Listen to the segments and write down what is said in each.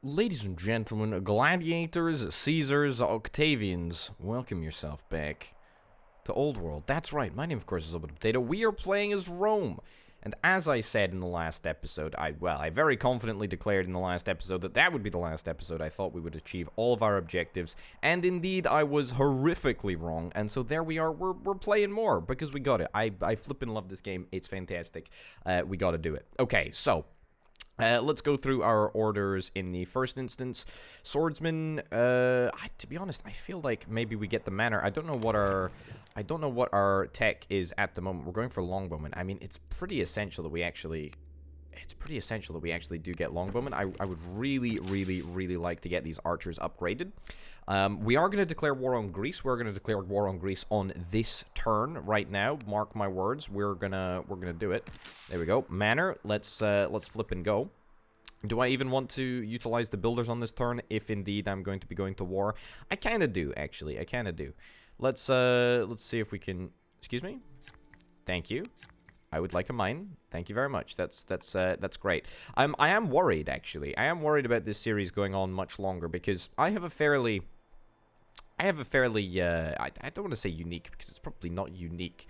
Ladies and gentlemen, gladiators, Caesars, Octavians, welcome yourself back to Old World. That's right, my name of course is Old Potato. We are playing as Rome. And as I said in the last episode, I very confidently declared in the last episode that would be the last episode. I thought we would achieve all of our objectives, and indeed I was horrifically wrong, and so there we are, we're playing more, because we got it. I flippin' love this game, it's fantastic. We gotta do it. Okay, so let's go through our orders in the first instance. Swordsman, to be honest, I feel like maybe we get the manor. I don't know what our tech is at the moment. We're going for longbowmen. I mean, it's pretty essential that we actually do get longbowmen. I would really like to get these archers upgraded. We are going to declare war on Greece. We're going to declare war on Greece on this turn right now. Mark my words. We're gonna do it. There we go. Manor. Let's flip and go. Do I even want to utilize the builders on this turn if indeed I'm going to be going to war? I kind of do, actually. I kind of do. Let's see if we can. Excuse me. Thank you. I would like a mine. Thank you very much. That's great. I am worried, actually. I am worried about this series going on much longer because I have a fairly I don't want to say unique because it's probably not unique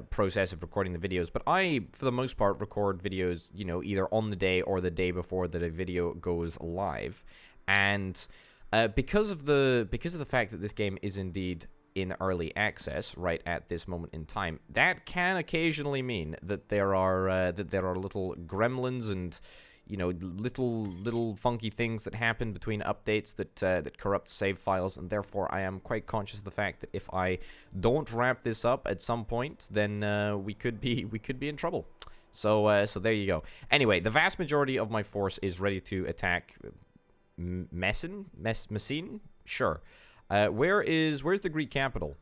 process of recording the videos, but I, for the most part, record videos, you know, either on the day or the day before that a video goes live, and because of the fact that this game is indeed in early access right at this moment in time, that can occasionally mean that there are little gremlins and, you know, little funky things that happen between updates that corrupt save files, and therefore I am quite conscious of the fact that if I don't wrap this up at some point, then we could be in trouble. So there you go. Anyway, the vast majority of my force is ready to attack Messene? Sure. Where's the Greek capital?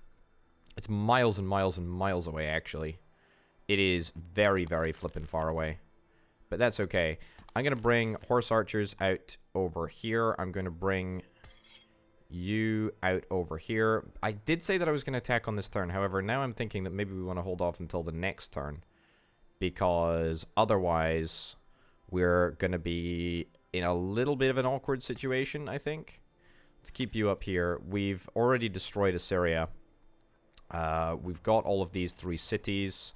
It's miles and miles and miles away, actually. It is very, very flippin' far away. But that's okay. I'm going to bring horse archers out over here. I'm going to bring you out over here. I did say that I was going to attack on this turn. However, now I'm thinking that maybe we want to hold off until the next turn, because otherwise we're going to be in a little bit of an awkward situation, I think. Let's keep you up here. We've already destroyed Assyria. We've got all of these 3 cities,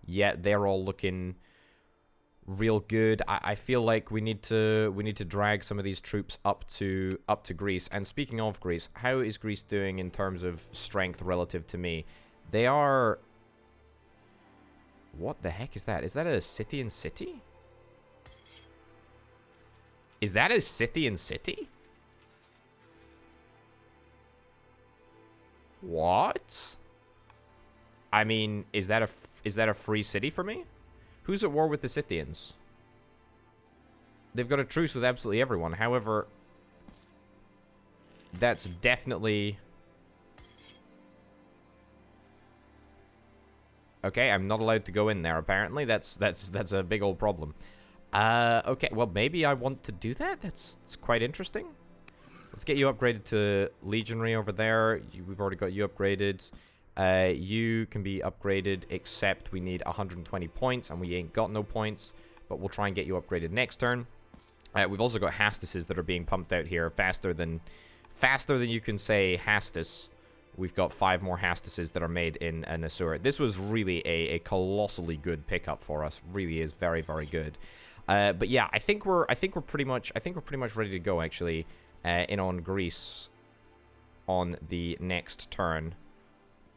yet they're all looking real good. I feel like we need to drag some of these troops up to Greece. And speaking of Greece, how is Greece doing in terms of strength relative to me? They are... What the heck is that? Is that a Scythian city? Is that a Scythian city? What? I mean, is that a free city for me? Who's at war with the Scythians? They've got a truce with absolutely everyone. However, that's definitely... Okay, I'm not allowed to go in there, apparently. That's a big old problem. Okay, well, maybe I want to do that? That's quite interesting. Let's get you upgraded to Legionary over there. We've already got you upgraded. You can be upgraded, except we need 120 points, and we ain't got no points, but we'll try and get you upgraded next turn. We've also got Hastises that are being pumped out here faster than you can say Hastis. We've got 5 more Hastises that are made in Assur. This was really a colossally good pickup for us. Really is very, very good. But yeah, I think we're pretty much ready to go, actually, in on Greece on the next turn.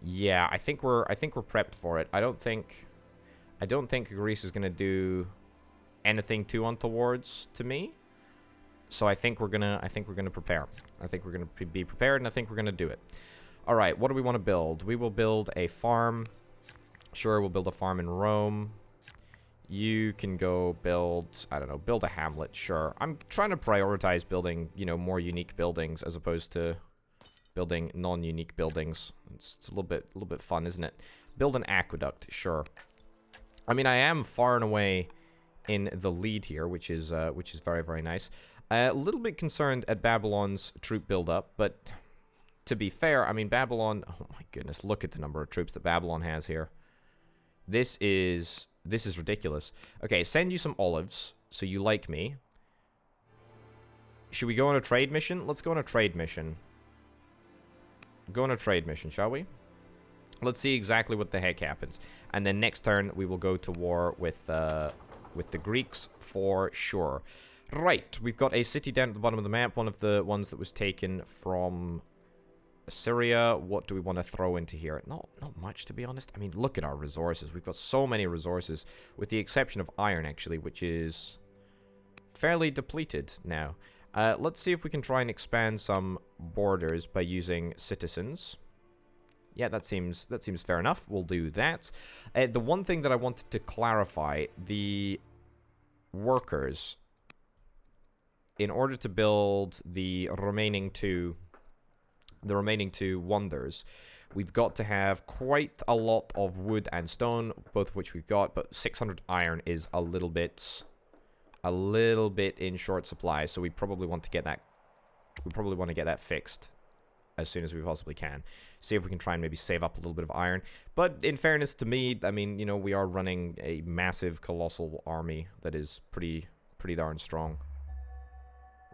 Yeah, I think we're prepped for it. I don't think Greece is gonna do anything too untowards to me. So I think we're gonna prepare. I think we're gonna be prepared, and I think we're gonna do it. All right, what do we want to build? We will build a farm. Sure, we'll build a farm in Rome. You can go build, I don't know, build a hamlet. Sure, I'm trying to prioritize building, you know, more unique buildings as opposed to building non-unique buildings. It's a little bit fun, isn't it? Build an aqueduct, sure. I mean, I am far and away in the lead here, which is very, very nice. A little bit concerned at Babylon's troop buildup, but to be fair, I mean, Babylon. Oh my goodness, look at the number of troops that Babylon has here. This is ridiculous. Okay, send you some olives, so you like me. Should we go on a trade mission? Let's go on a trade mission. Go on a trade mission, shall we? Let's see exactly what the heck happens. And then next turn, we will go to war with the Greeks for sure. Right, we've got a city down at the bottom of the map. One of the ones that was taken from Assyria. What do we want to throw into here? Not much, to be honest. I mean, look at our resources. We've got so many resources, with the exception of iron, actually, which is fairly depleted now. Let's see if we can try and expand some borders by using citizens. Yeah, that seems fair enough. We'll do that. The one thing that I wanted to clarify, the workers, in order to build the remaining two wonders, we've got to have quite a lot of wood and stone, both of which we've got, but 600 iron is a little bit in short supply, so we probably want to get that fixed as soon as we possibly can. See if we can try and maybe save up a little bit of iron. But in fairness to me, I mean, you know, we are running a massive, colossal army that is pretty darn strong.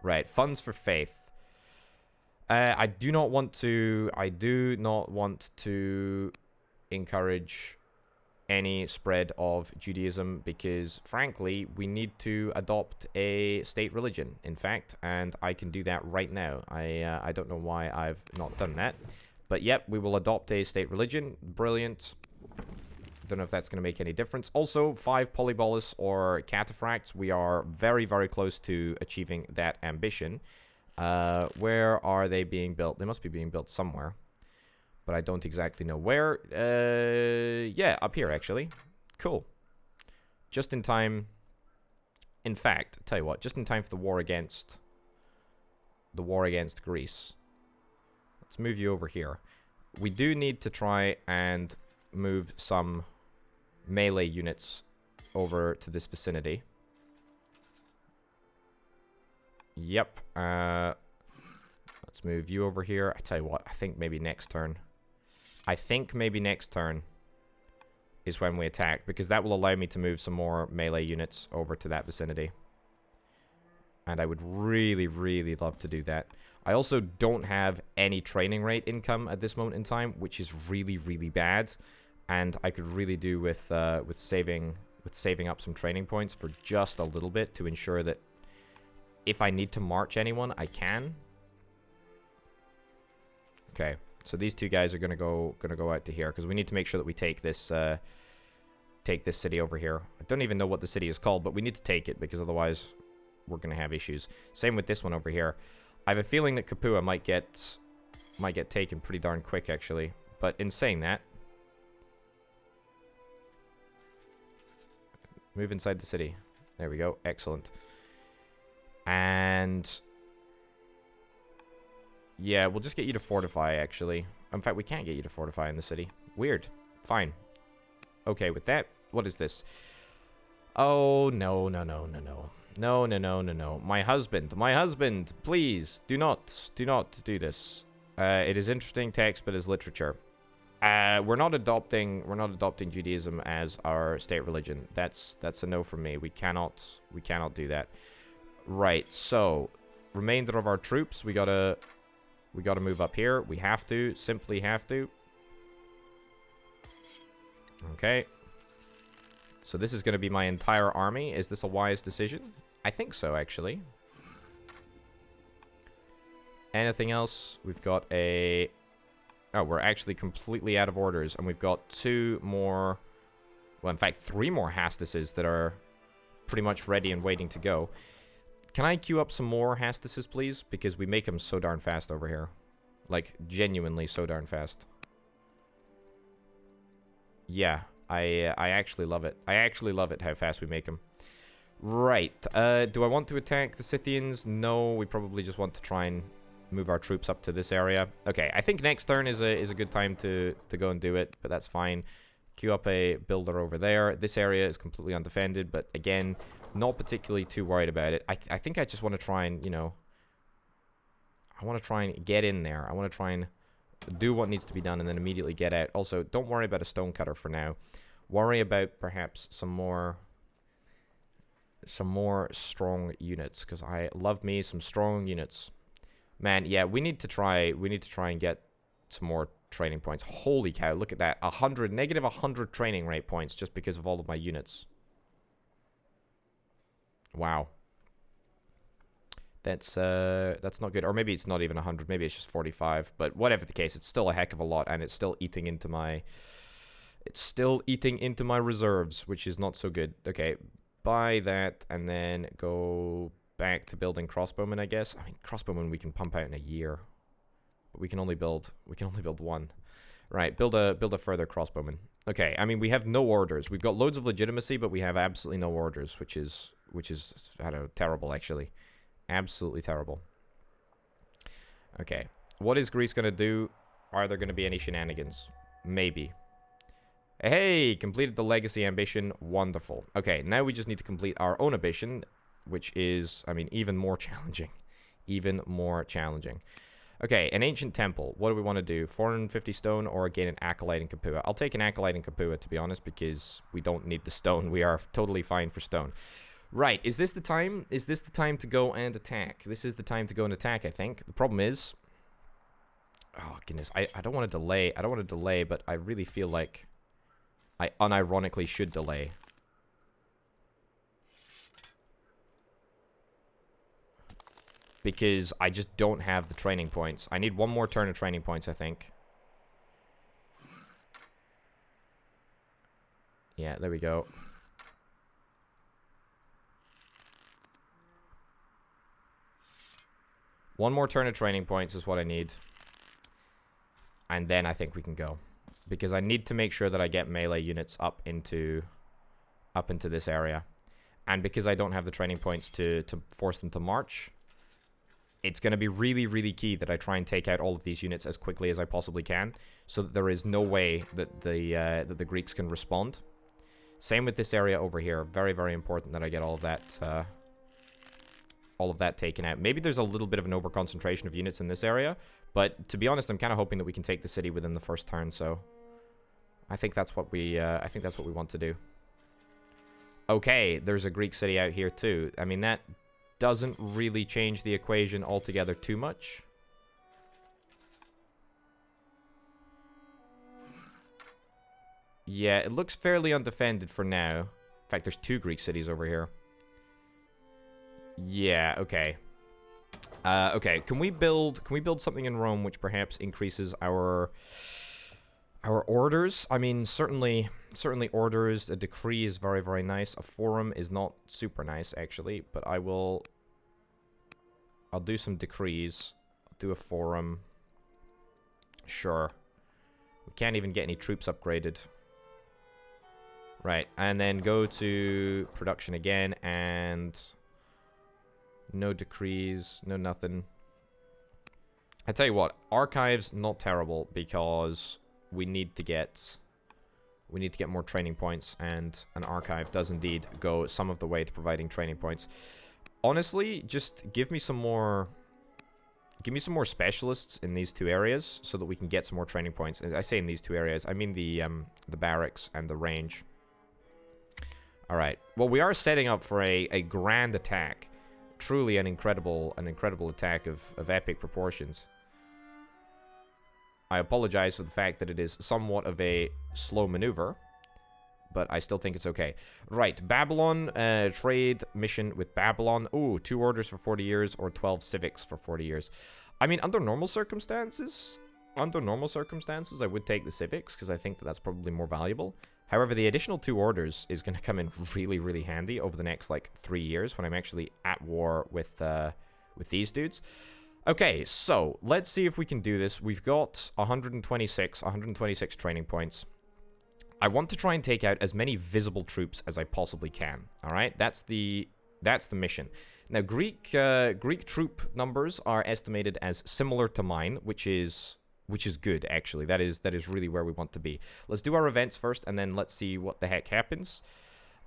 Right, funds for faith. I do not want to encourage any spread of Judaism because, frankly, we need to adopt a state religion, in fact, and I can do that right now. I don't know why I've not done that, but yep, we will adopt a state religion. Brilliant. Don't know if that's going to make any difference. Also, 5 polybolus or cataphracts. We are very, very close to achieving that ambition. Where are they being built? They must be being built somewhere, but I don't exactly know where. Yeah, up here, actually. Cool. Just in time. In fact, tell you what, just in time for the war against Greece. Let's move you over here. We do need to try and move some melee units over to this vicinity. Yep. Let's move you over here. I tell you what, I think maybe next turn. Is when we attack, because that will allow me to move some more melee units over to that vicinity. And I would really, really love to do that. I also don't have any training rate income at this moment in time, which is really, really bad. And I could really do with saving up some training points for just a little bit to ensure that if I need to march anyone, I can. Okay, so these two guys are gonna go out to here because we need to make sure that we take this city over here. I don't even know what the city is called, but we need to take it because otherwise we're gonna have issues. Same with this one over here. I have a feeling that Capua might get taken pretty darn quick, actually. But in saying that, move inside the city. There we go. Excellent. And yeah, we'll just get you to fortify, actually. In fact, we can't get you to fortify in the city. Weird. Fine. Okay, with that, what is this? Oh, no. No. My husband, please, do not do this. It is interesting text, but is literature. We're not adopting Judaism as our state religion. That's a no from me. We cannot do that. Right. So, remainder of our troops, we gotta move up here. We simply have to. Okay. So this is going to be my entire army. Is this a wise decision? I think so, actually. Anything else? We've got a... Oh, we're actually completely out of orders. And we've got 2 more... Well, in fact, 3 more Hastises that are pretty much ready and waiting to go. Can I queue up some more Hastises, please? Because we make them so darn fast over here. Like, genuinely so darn fast. Yeah, I actually love it. I actually love it how fast we make them. Right. Do I want to attack the Scythians? No, we probably just want to try and move our troops up to this area. Okay, I think next turn is a good time to go and do it, but that's fine. Queue up a builder over there. This area is completely undefended, but again, not particularly too worried about it. I think I just want to try and, you know... I want to try and get in there. I want to try and do what needs to be done and then immediately get out. Also, don't worry about a stonecutter for now. Worry about perhaps some more some more strong units, because I love me some strong units. Man, yeah, we need to try and get some more training points. Holy cow, look at that. Negative 100 training rate points just because of all of my units. Wow. That's not good. Or maybe it's not even 100. Maybe it's just 45. But whatever the case, it's still a heck of a lot, and it's still eating into my... It's still eating into my reserves, which is not so good. Okay, buy that, and then go back to building crossbowmen, I guess. I mean, crossbowmen we can pump out in a year. But we can only build one. Right, build a further crossbowman. Okay, I mean, we have no orders. We've got loads of legitimacy, but we have absolutely no orders, which is I don't know, terrible, actually. Absolutely terrible. Okay. What is Greece going to do? Are there going to be any shenanigans? Maybe. Hey, completed the legacy ambition. Wonderful. Okay, now we just need to complete our own ambition, which is, I mean, even more challenging. Even more challenging. Okay, an ancient temple. What do we want to do? 450 stone or gain an acolyte in Capua? I'll take an acolyte in Capua, to be honest, because we don't need the stone. We are totally fine for stone. Right, is this the time? Is this the time to go and attack? This is the time to go and attack, I think. The problem is... Oh, goodness. I don't want to delay. I don't want to delay, but I really feel like I unironically should delay. Because I just don't have the training points. I need one more turn of training points, I think. Yeah, there we go. One more turn of training points is what I need. And then I think we can go. Because I need to make sure that I get melee units up into this area. And because I don't have the training points to force them to march, it's going to be really, really key that I try and take out all of these units as quickly as I possibly can, so that there is no way that the Greeks can respond. Same with this area over here. Very, very important that I get all of that taken out. Maybe there's a little bit of an overconcentration of units in this area, but to be honest, I'm kind of hoping that we can take the city within the first turn. So I think that's what we want to do. Okay, there's a Greek city out here too. I mean, that doesn't really change the equation altogether too much. Yeah, it looks fairly undefended for now. In fact, there's 2 Greek cities over here. Yeah, okay. Okay, can we build something in Rome which perhaps increases our orders? I mean, certainly orders. A decree is very, very nice. A forum is not super nice, actually, but I'll do some decrees. I'll do a forum. Sure. We can't even get any troops upgraded. Right, and then go to production again, and no decrees, no nothing. I tell you what, archives not terrible, because we need to get more training points, and an archive does indeed go some of the way to providing training points. Honestly, just give me some more specialists in these 2 areas so that we can get some more training points. I say in these 2 areas, I mean the barracks and the range. All right. Well, we are setting up for a grand attack. Truly an incredible attack of epic proportions. I apologize for the fact that it is somewhat of a slow maneuver, but I still think it's okay. Right, Babylon, trade mission with Babylon. Ooh, 2 orders for 40 years or 12 civics for 40 years. I mean, under normal circumstances, I would take the civics, because I think that that's probably more valuable. However, the additional 2 orders is going to come in really, really handy over the next, like, 3 years when I'm actually at war with these dudes. Okay, so let's see if we can do this. We've got 126 training points. I want to try and take out as many visible troops as I possibly can. All right, that's the mission. Now, Greek troop numbers are estimated as similar to mine, which is good, actually. That is really where we want to be. Let's do our events first, and then let's see what the heck happens.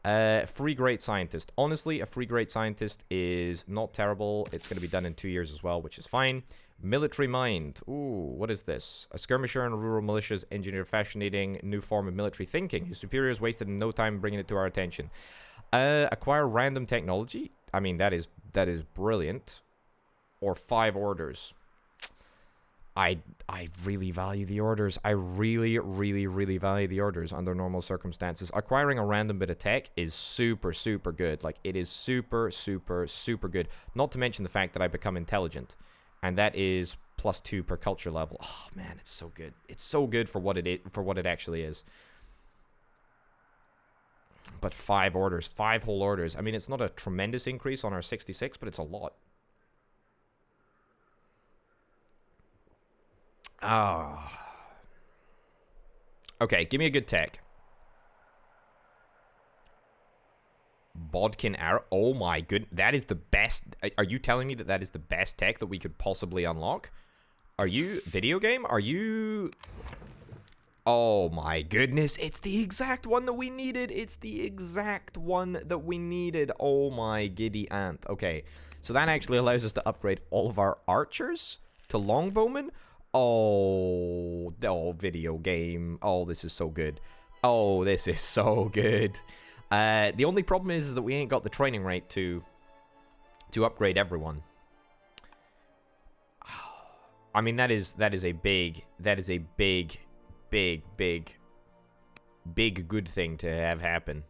Free Great Scientist. Honestly, a Free Great Scientist is not terrible. It's going to be done in 2 years as well, which is fine. Military Mind. Ooh, what is this? A skirmisher and rural militias engineer fascinating new form of military thinking. His superiors wasted no time bringing it to our attention. Acquire random technology. I mean, that is brilliant. Or 5 orders. I really value the orders. I really, really, really value the orders under normal circumstances. Acquiring a random bit of tech is super, super good. Like, it is super, super, super good. Not to mention the fact that I become intelligent. And that is +2 per culture level. Oh, man, it's so good. It's so good for what it actually is. But 5 orders. 5 whole orders. I mean, it's not a tremendous increase on our 66, but it's a lot. Ah. Okay, give me a good tech. Bodkin arrow. Oh my good. That is the best. Are you telling me that that is the best tech that we could possibly unlock? Are you... Video game? Are you... Oh my goodness. It's the exact one that we needed. It's the exact one that we needed. Oh my giddy aunt. Okay. So that actually allows us to upgrade all of our archers to longbowmen. Oh, video game. Oh, this is so good. Oh, this is so good. The only problem is that we ain't got the training rate to upgrade everyone. I mean, that is a big good thing to have happen.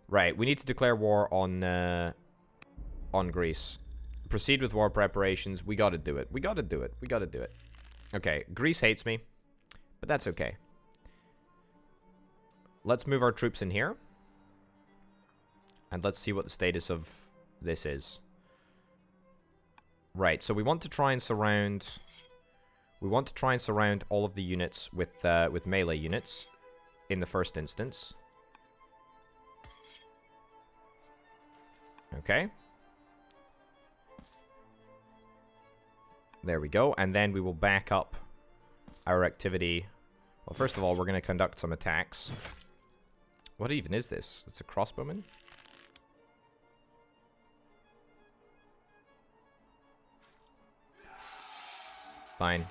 Right, we need to declare war on Greece. Proceed with war preparations. We gotta do it. We gotta do it. We gotta do it. Okay, Greece hates me, but that's okay. Let's move our troops in here. And let's see what the status of this is. Right, so we want to try and surround... We want to try and surround all of the units with melee units in the first instance. Okay. There we go. And then we will back up our activity. Well, first of all, we're going to conduct some attacks. What even is this? It's a crossbowman? Fine.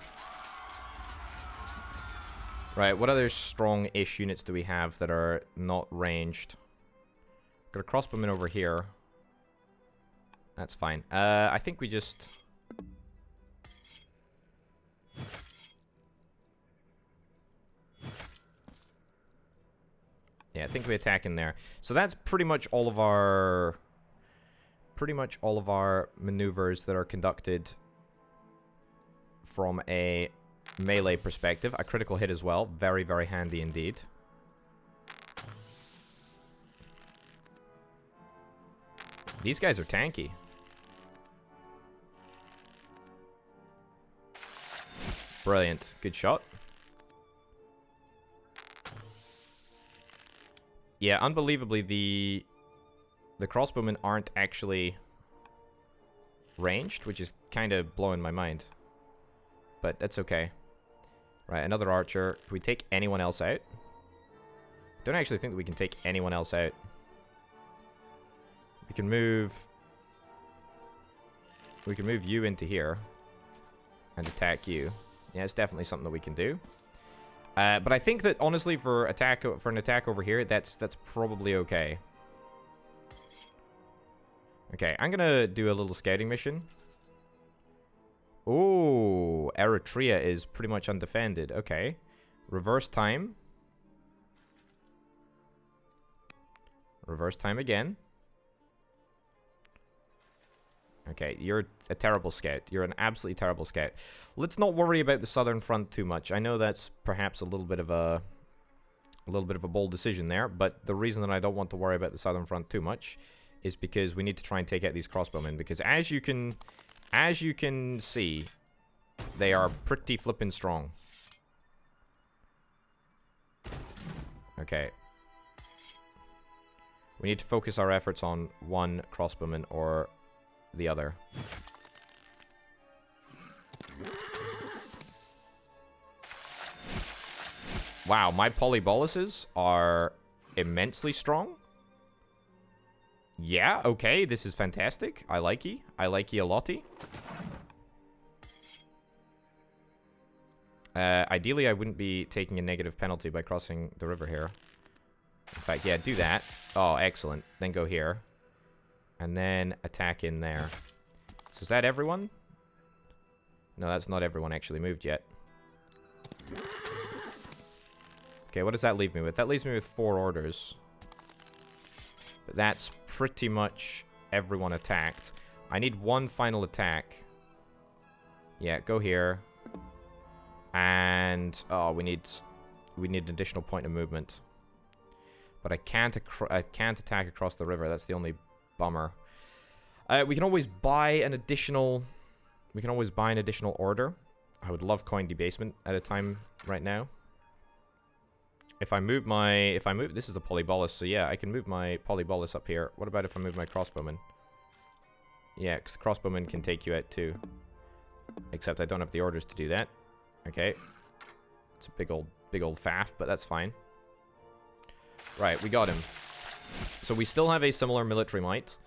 Right, what other strong-ish units do we have that are not ranged? Got a crossbowman over here. That's fine. I think we just... Yeah, I think we attack in there. So that's pretty much all of our... maneuvers that are conducted from a melee perspective. A critical hit as well. Very, very handy indeed. These guys are tanky. Brilliant. Good shot. Yeah, unbelievably, the crossbowmen aren't actually ranged, which is kind of blowing my mind. But that's okay. Right, another archer. Can we take anyone else out? Don't actually think that we can take anyone else out. We can move... We can move you into here. And attack you. Yeah, it's definitely something that we can do. But I think that, honestly, for an attack over here, that's probably okay. Okay, I'm gonna do a little scouting mission. Ooh, Eritrea is pretty much undefended. Okay. Reverse time. Reverse time again. Okay, you're a terrible scout. You're an absolutely terrible scout. Let's not worry about the southern front too much. I know that's perhaps a little bit of a bold decision there, but the reason that I don't want to worry about the southern front too much is because we need to try and take out these crossbowmen, because as you can see, they are pretty flippin' strong. Okay. We need to focus our efforts on one crossbowman or the other. Wow, my polyboluses are immensely strong. Yeah, okay, this is fantastic. I like ye. I like ye a lottie. Ideally, I wouldn't be taking a negative penalty by crossing the river here. In fact, yeah, do that. Oh, excellent. Then go here. And then attack in there. So is that everyone? No, that's not everyone actually moved yet. Okay, what does that leave me with? That leaves me with 4 orders. But that's pretty much everyone attacked. I need one final attack. Yeah, go here. And oh, we need an additional point of movement. But I can't attack across the river. That's the only bummer. We can always buy an additional order. I would love coin debasement at a time right now. If I move, this is a polybolus, so yeah, I can move my polybolus up here. What about if I move my crossbowman? Yeah, because crossbowman can take you out too. Except I don't have the orders to do that. Okay. It's a big old faff, but that's fine. Right, we got him. So we still have a similar military might.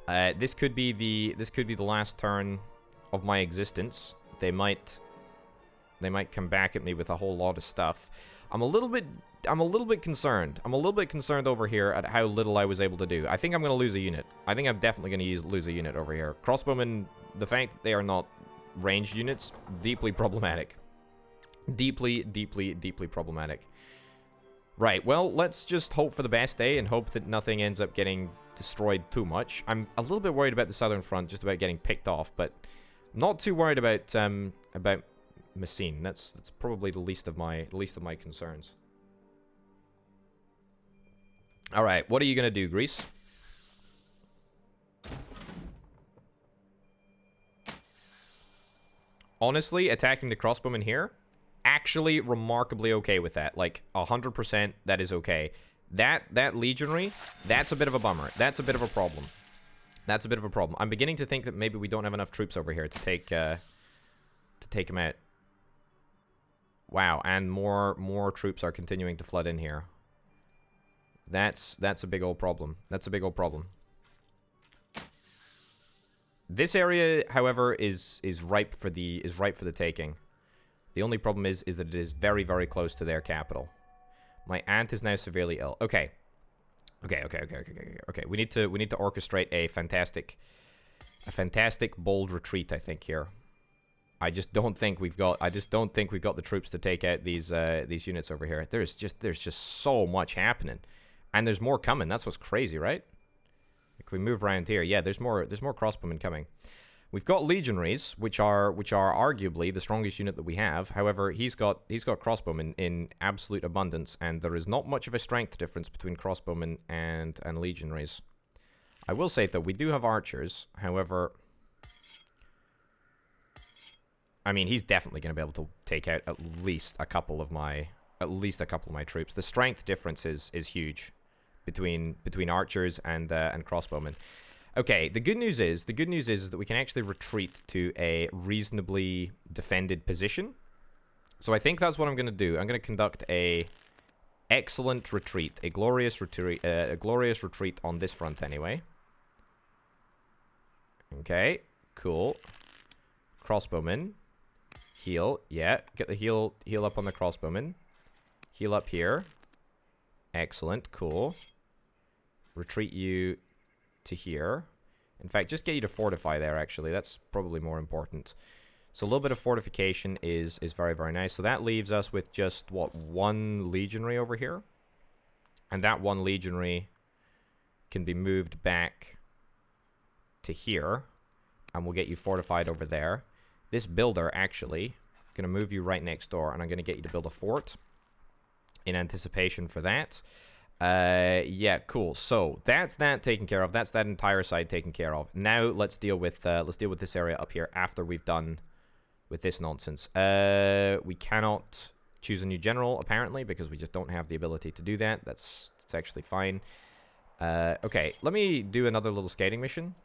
This could be the last turn of my existence. They might come back at me with a whole lot of stuff. I'm a little bit concerned. I'm a little bit concerned over here at how little I was able to do. I think I'm going to lose a unit. I think I'm definitely going to lose a unit over here. Crossbowmen, the fact that they are not ranged units, deeply problematic. Deeply problematic. Right, well, let's just hope for the best, and hope that nothing ends up getting destroyed too much. I'm a little bit worried about the southern front, just about getting picked off, but I'm not too worried about Messine. That's probably the least of my concerns. All right, what are you gonna do, Greece? Honestly, attacking the crossbowmen here, actually remarkably okay with that. Like 100%, that is okay. That legionary, that's a bit of a bummer. That's a bit of a problem. That's a bit of a problem. I'm beginning to think that maybe we don't have enough troops over here to take him out. Wow, and more troops are continuing to flood in here. That's a big old problem. That's a big old problem. This area, however, is ripe for the taking. The only problem is that it is very, very close to their capital. My aunt is now severely ill. Okay. Okay. We need to orchestrate a fantastic bold retreat, I think, here. I just don't think we've got the troops to take out these units over here. There's just so much happening. And there's more coming. That's what's crazy, right? Like we move around here. Yeah, there's more crossbowmen coming. We've got legionaries, which are arguably the strongest unit that we have. However, he's got crossbowmen in absolute abundance, and there is not much of a strength difference between crossbowmen and legionaries. I will say that we do have archers. However, I mean, he's definitely going to be able to take out at least a couple of my troops. The strength difference is huge between archers and crossbowmen. Okay, the good news is that we can actually retreat to a reasonably defended position. So I think that's what I'm going to do. I'm going to conduct a excellent retreat, a glorious retreat on this front anyway. Okay, cool. Crossbowmen. Heal, yeah. Get the heal up on the crossbowmen. Heal up here. Excellent, cool. Retreat you to here. In fact, just get you to fortify there, actually. That's probably more important. So a little bit of fortification is very, very nice. So that leaves us with just, what, one legionary over here? And that one legionary can be moved back to here. And we'll get you fortified over there. This builder, actually, going to move you right next door. And I'm going to get you to build a fort in anticipation for that. Yeah, cool. So that's that taken care of. That's that entire side taken care of. Now let's deal with this area up here after we've done with this nonsense. We cannot choose a new general apparently because we just don't have the ability to do that. That's actually fine. Okay, let me do another little skating mission.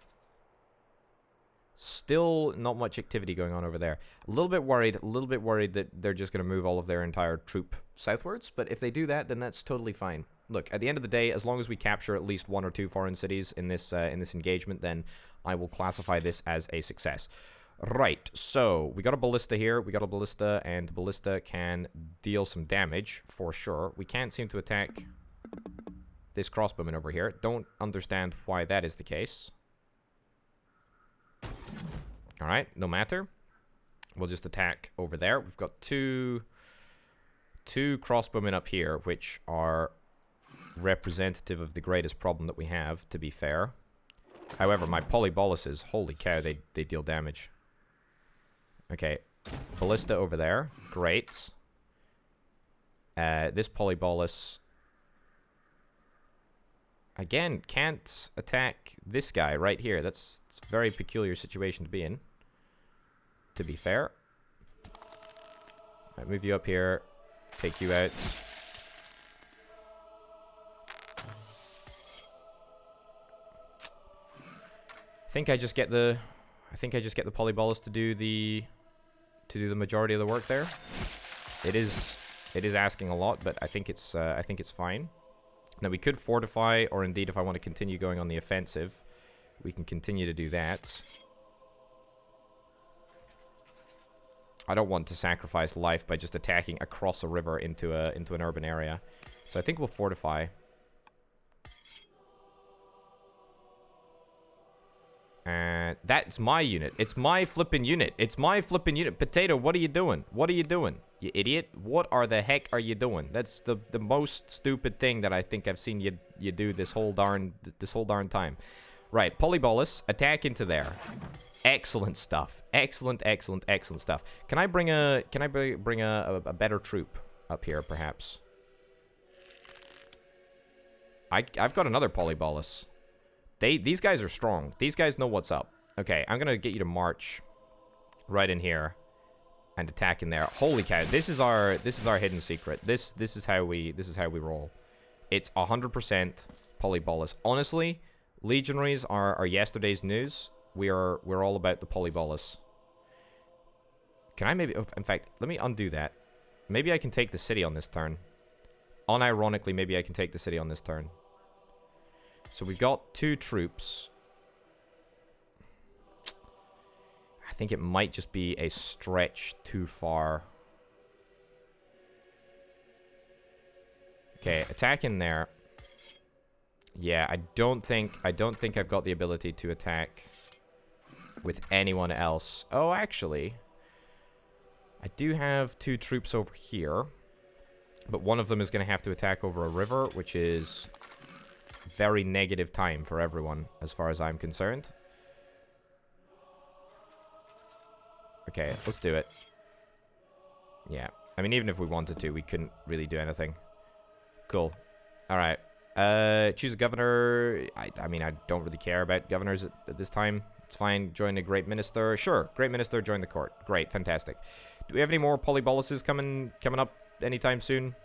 Still not much activity going on over there. A little bit worried that they're just going to move all of their entire troop southwards. But if they do that, then that's totally fine. Look, at the end of the day, as long as we capture at least 1 or 2 foreign cities in this engagement, then I will classify this as a success. Right, so we got a ballista here. We got a ballista, and the ballista can deal some damage for sure. We can't seem to attack this crossbowman over here. Don't understand why that is the case. Alright, no matter. We'll just attack over there. We've got two crossbowmen up here, which are representative of the greatest problem that we have, to be fair. However, my polyboluses, holy cow, they deal damage. Okay, ballista over there. Great. This polybolus... Again, can't attack this guy right here. It's a very peculiar situation to be in, to be fair. Right, move you up here. Take you out. I think I just get the polybolus to do the majority of the work there. It is asking a lot, but I think it's fine. Now we could fortify, or indeed if I want to continue going on the offensive, we can continue to do that. I don't want to sacrifice life by just attacking across a river into an urban area. So I think we'll fortify. And that's my unit. It's my flippin' unit. It's my flippin' unit. Potato, what are you doing? What are you doing? You idiot. What are the heck are you doing? That's the most stupid thing that I think I've seen you do this whole darn time. Right, polybolus, attack into there. Excellent stuff. Excellent stuff. Can I bring a better troop up here, perhaps? I've got another polybolus. These guys are strong. These guys know what's up. Okay, I'm gonna get you to march right in here and attack in there. Holy cow! This is our hidden secret. This is how we roll. It's 100% polybolus. Honestly, legionaries are yesterday's news. We're all about the polybolus. Can I maybe? In fact, let me undo that. Maybe I can take the city on this turn. Unironically, maybe I can take the city on this turn. So we've got 2 troops. I think it might just be a stretch too far. Okay, attack in there. Yeah, I don't think I've got the ability to attack with anyone else. Oh, actually, I do have 2 troops over here, but one of them is going to have to attack over a river, which is very negative time for everyone, as far as I'm concerned. Okay, let's do it. Yeah, I mean, even if we wanted to, we couldn't really do anything. Cool. Alright. Choose a governor. I mean, I don't really care about governors at this time. It's fine. Join a great minister. Sure, great minister, join the court. Great, fantastic. Do we have any more polyboluses coming up anytime soon?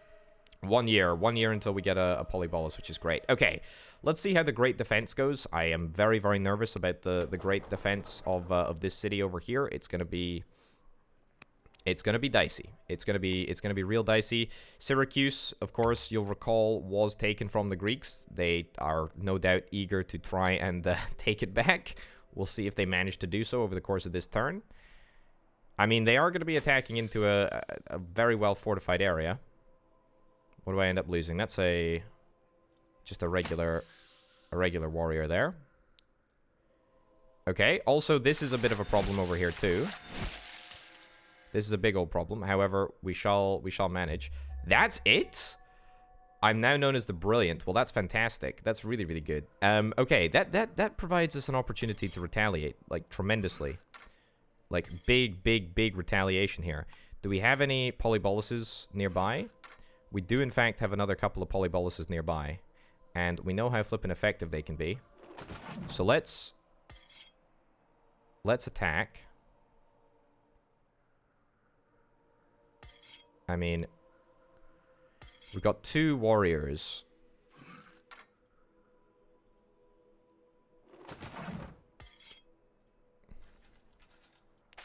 1 year. 1 year until we get a polybolus, which is great. Okay, let's see how the great defense goes. I am very, very nervous about the great defense of this city over here. It's gonna be dicey. It's gonna be real dicey. Syracuse, of course, you'll recall, was taken from the Greeks. They are no doubt eager to try and take it back. We'll see if they manage to do so over the course of this turn. I mean, they are going to be attacking into a very well fortified area. What do I end up losing? That's just a regular warrior there. Okay, also this is a bit of a problem over here too. This is a big old problem. However, we shall manage. That's it? I'm now known as the Brilliant. Well, that's fantastic. That's really, really good. Okay, that provides us an opportunity to retaliate, like, tremendously. Like, big retaliation here. Do we have any polyboluses nearby? We do, in fact, have another couple of polyboluses nearby. And we know how flippin' effective they can be. So let's attack. I mean, we've got 2 warriors.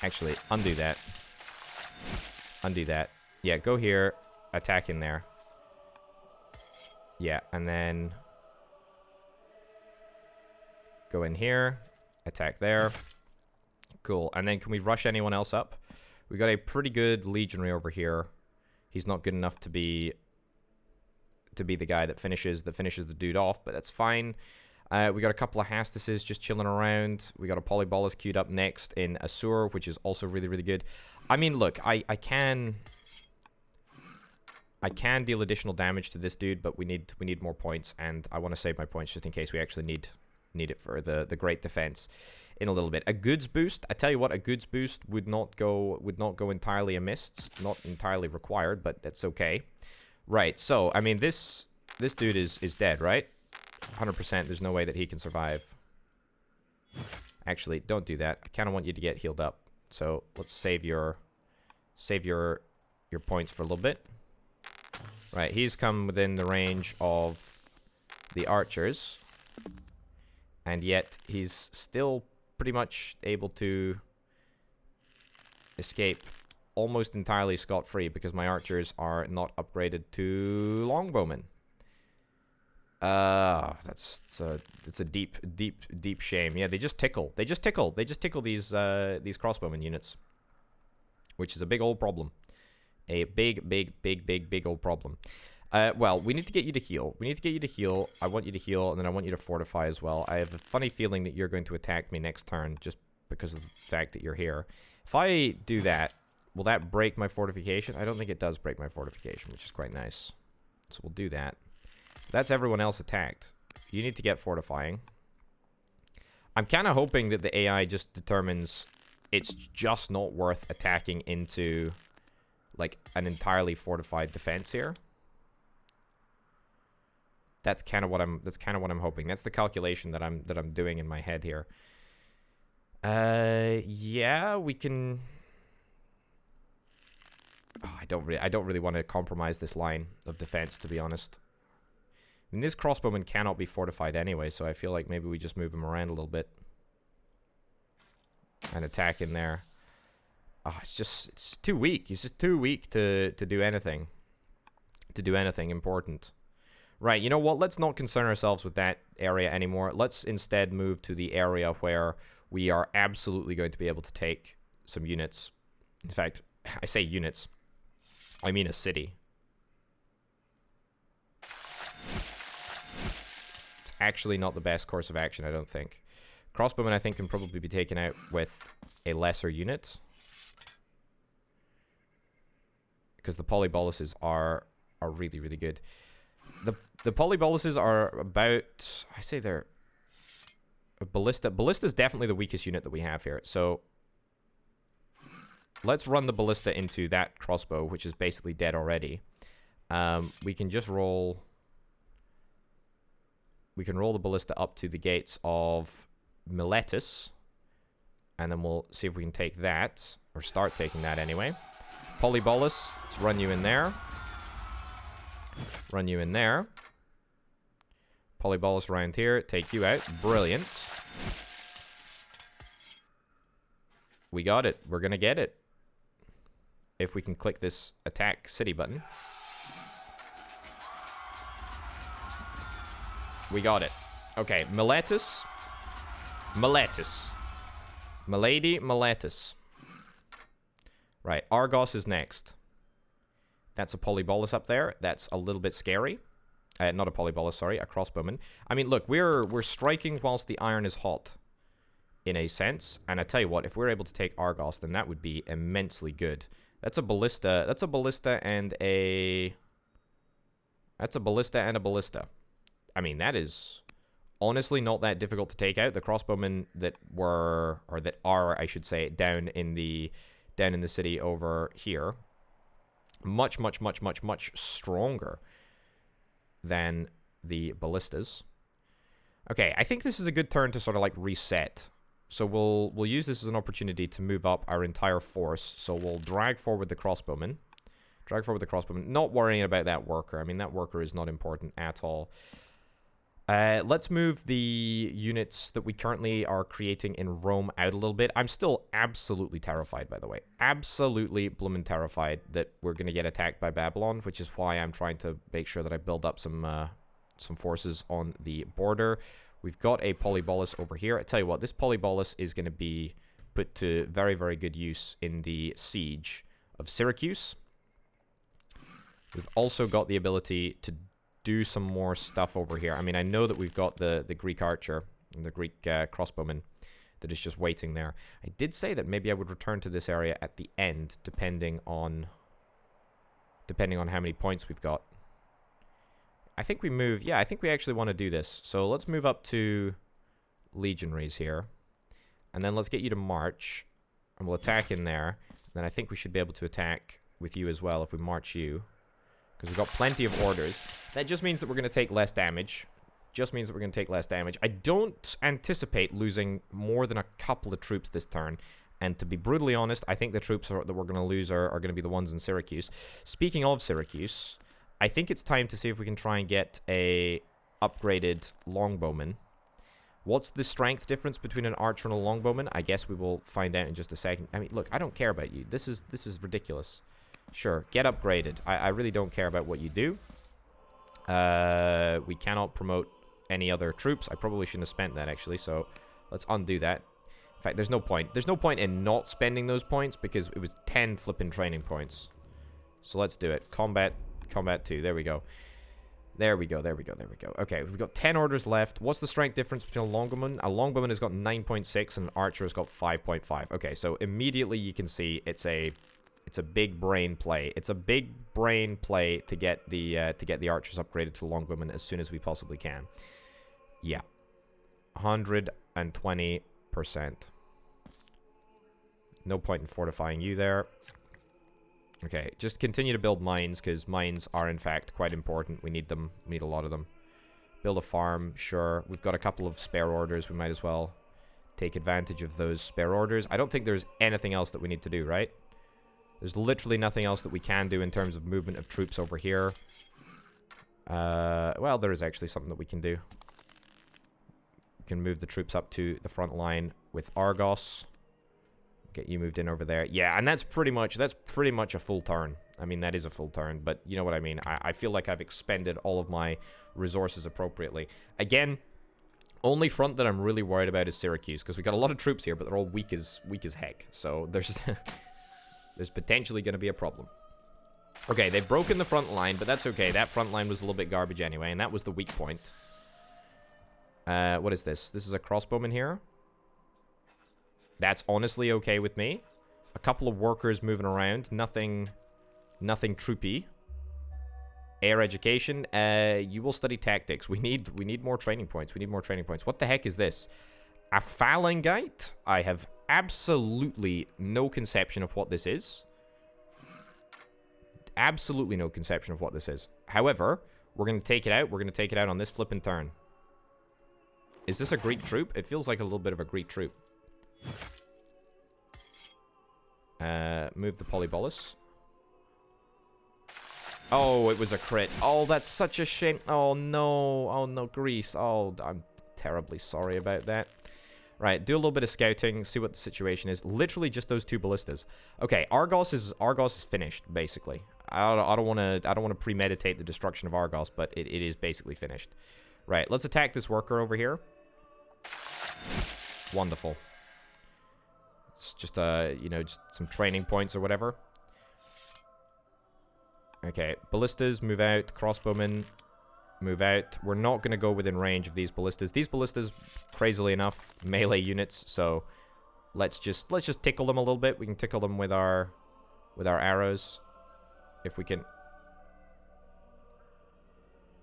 Actually, undo that. Undo that. Yeah, go here. Attack in there. Yeah, and then go in here. Attack there. Cool. And then can we rush anyone else up? We got a pretty good legionary over here. He's not good enough to be to be the guy that finishes the dude off, but that's fine. We got a couple of Hastises just chilling around. We got a Polybolus queued up next in Asur, which is also really, really good. I mean, look, I can deal additional damage to this dude, but we need more points, and I want to save my points just in case we actually need it for the great defense in a little bit. A goods boost, I tell you what, a goods boost would not go entirely amiss. It's not entirely required, but that's okay. Right, so I mean this dude is dead, right? 100%. There's no way that he can survive. Actually, don't do that. I kind of want you to get healed up. So let's save your points for a little bit. Right, he's come within the range of the archers, and yet he's still pretty much able to escape almost entirely scot-free because my archers are not upgraded to longbowmen. It's a deep shame. Yeah, they just tickle. They just tickle these crossbowmen units, which is a big old problem. A big old problem. Well, we need to get you to heal. I want you to heal, and then I want you to fortify as well. I have a funny feeling that you're going to attack me next turn just because of the fact that you're here. If I do that, will that break my fortification? I don't think it does break my fortification, which is quite nice. So we'll do that. That's everyone else attacked. You need to get fortifying. I'm kind of hoping that the AI just determines it's just not worth attacking into like an entirely fortified defense here. That's kind of what I'm hoping. That's the calculation that I'm doing in my head here. Yeah, we can. Oh, I don't really want to compromise this line of defense, to be honest. I mean, this crossbowman cannot be fortified anyway, so I feel like maybe we just move him around a little bit and attack in there. Oh, it's too weak. He's just too weak to do anything. To do anything important. Right, you know what? Let's not concern ourselves with that area anymore. Let's instead move to the area where we are absolutely going to be able to take some units. In fact, I say units. I mean a city. It's actually not the best course of action, I don't think. Crossbowmen, I think, can probably be taken out with a lesser unit. Because the polyboluses are really, really good. The polyboluses are about, I say they're a ballista. Ballista is definitely the weakest unit that we have here. So let's run the ballista into that crossbow, which is basically dead already. We can just roll. We can roll the ballista up to the gates of Miletus, and then we'll see if we can take that, or start taking that anyway. Polybolus, let's run you in there. Run you in there. Polybolus around here, take you out. Brilliant. We got it. We're gonna get it. If we can click this attack city button. We got it. Okay, Miletus. Miletus. Milady Miletus. Right, Argos is next. That's a polybolus up there. That's a little bit scary. Not a polybolus, sorry, a crossbowman. I mean, look, we're striking whilst the iron is hot, in a sense. And I tell you what, if we're able to take Argos, then that would be immensely good. That's a ballista. That's a ballista and a. That's a ballista and a ballista. I mean, that is honestly not that difficult to take out. The crossbowmen that were, or that are, I should say, down in the city over here, much stronger than the ballistas. Okay, I think this is a good turn to sort of like reset. So we'll use this as an opportunity to move up our entire force. So we'll drag forward the crossbowmen. Drag forward the crossbowmen. Not worrying about that worker. I mean, that worker is not important at all. Let's move the units that we currently are creating in Rome out a little bit. I'm still absolutely terrified, by the way. Absolutely bloomin' terrified that we're going to get attacked by Babylon, which is why I'm trying to make sure that I build up some forces on the border. We've got a polybolus over here. I tell you what, this polybolus is going to be put to very, very good use in the siege of Syracuse. We've also got the ability to do some more stuff over here. I mean, I know that we've got the Greek archer and the Greek crossbowman that is just waiting there. I did say that maybe I would return to this area at the end, depending on how many points we've got. I think we move... Yeah, I think we actually want to do this. So let's move up to legionaries here. And then let's get you to march. And we'll attack in there. Then I think we should be able to attack with you as well if we march you. Because we've got plenty of orders. That just means that we're going to take less damage. Just means that we're going to take less damage. I don't anticipate losing more than a couple of troops this turn. And to be brutally honest, I think the troops that we're going to lose are going to be the ones in Syracuse. Speaking of Syracuse, I think it's time to see if we can try and get a upgraded longbowman. What's the strength difference between an archer and a longbowman? I guess we will find out in just a second. I mean, look, I don't care about you. This is ridiculous. Sure, get upgraded. I really don't care about what you do. We cannot promote any other troops. I probably shouldn't have spent that, actually, so let's undo that. In fact, there's no point. There's no point in not spending those points because it was 10 flipping training points. So let's do it. Combat 2. There we go. There we go. Okay, we've got 10 orders left. What's the strength difference between a longbowman? A longbowman has got 9.6 and an archer has got 5.5. Okay, so immediately you can see it's a big brain play. It's a big brain play to get the archers upgraded to longbowman as soon as we possibly can. Yeah. 120%. No point in fortifying you there. Okay, just continue to build mines, because mines are, in fact, quite important. We need them. We need a lot of them. Build a farm, sure. We've got a couple of spare orders. We might as well take advantage of those spare orders. I don't think there's anything else that we need to do, right? There's literally nothing else that we can do in terms of movement of troops over here. Well, there is actually something that we can do. We can move the troops up to the front line with Argos. Get you moved in over there. Yeah, and that's pretty much a full turn. I mean, that is a full turn, but you know what I mean. I feel like I've expended all of my resources appropriately. Again, only front that I'm really worried about is Syracuse, because we've got a lot of troops here, but they're all weak as heck. So there's there's potentially going to be a problem. Okay, they've broken the front line, but that's okay. That front line was a little bit garbage anyway, and that was the weak point. What is this? This is a crossbowman here. That's honestly okay with me. A couple of workers moving around. Nothing troopy. Air education. You will study tactics. We need more training points. We need more training points. What the heck is this? A phalangite? I have absolutely no conception of what this is. Absolutely no conception of what this is. However, we're going to take it out. We're going to take it out on this flipping turn. Is this a Greek troop? It feels like a little bit of a Greek troop. Move the polybolus. Oh, it was a crit. Oh, that's such a shame. Oh, no. Oh, no, Greece. Oh, I'm terribly sorry about that. Right, do a little bit of scouting, see what the situation is. Literally just those 2 ballistas. Okay, Argos is finished, basically. I don't want to premeditate the destruction of Argos, but it is basically finished. Right, let's attack this worker over here. Wonderful. It's just just some training points or whatever. Okay, ballistas move out, crossbowmen move out. We're not going to go within range of these ballistas. These ballistas, crazily enough, melee units, so let's just tickle them a little bit. We can tickle them with our arrows if we can.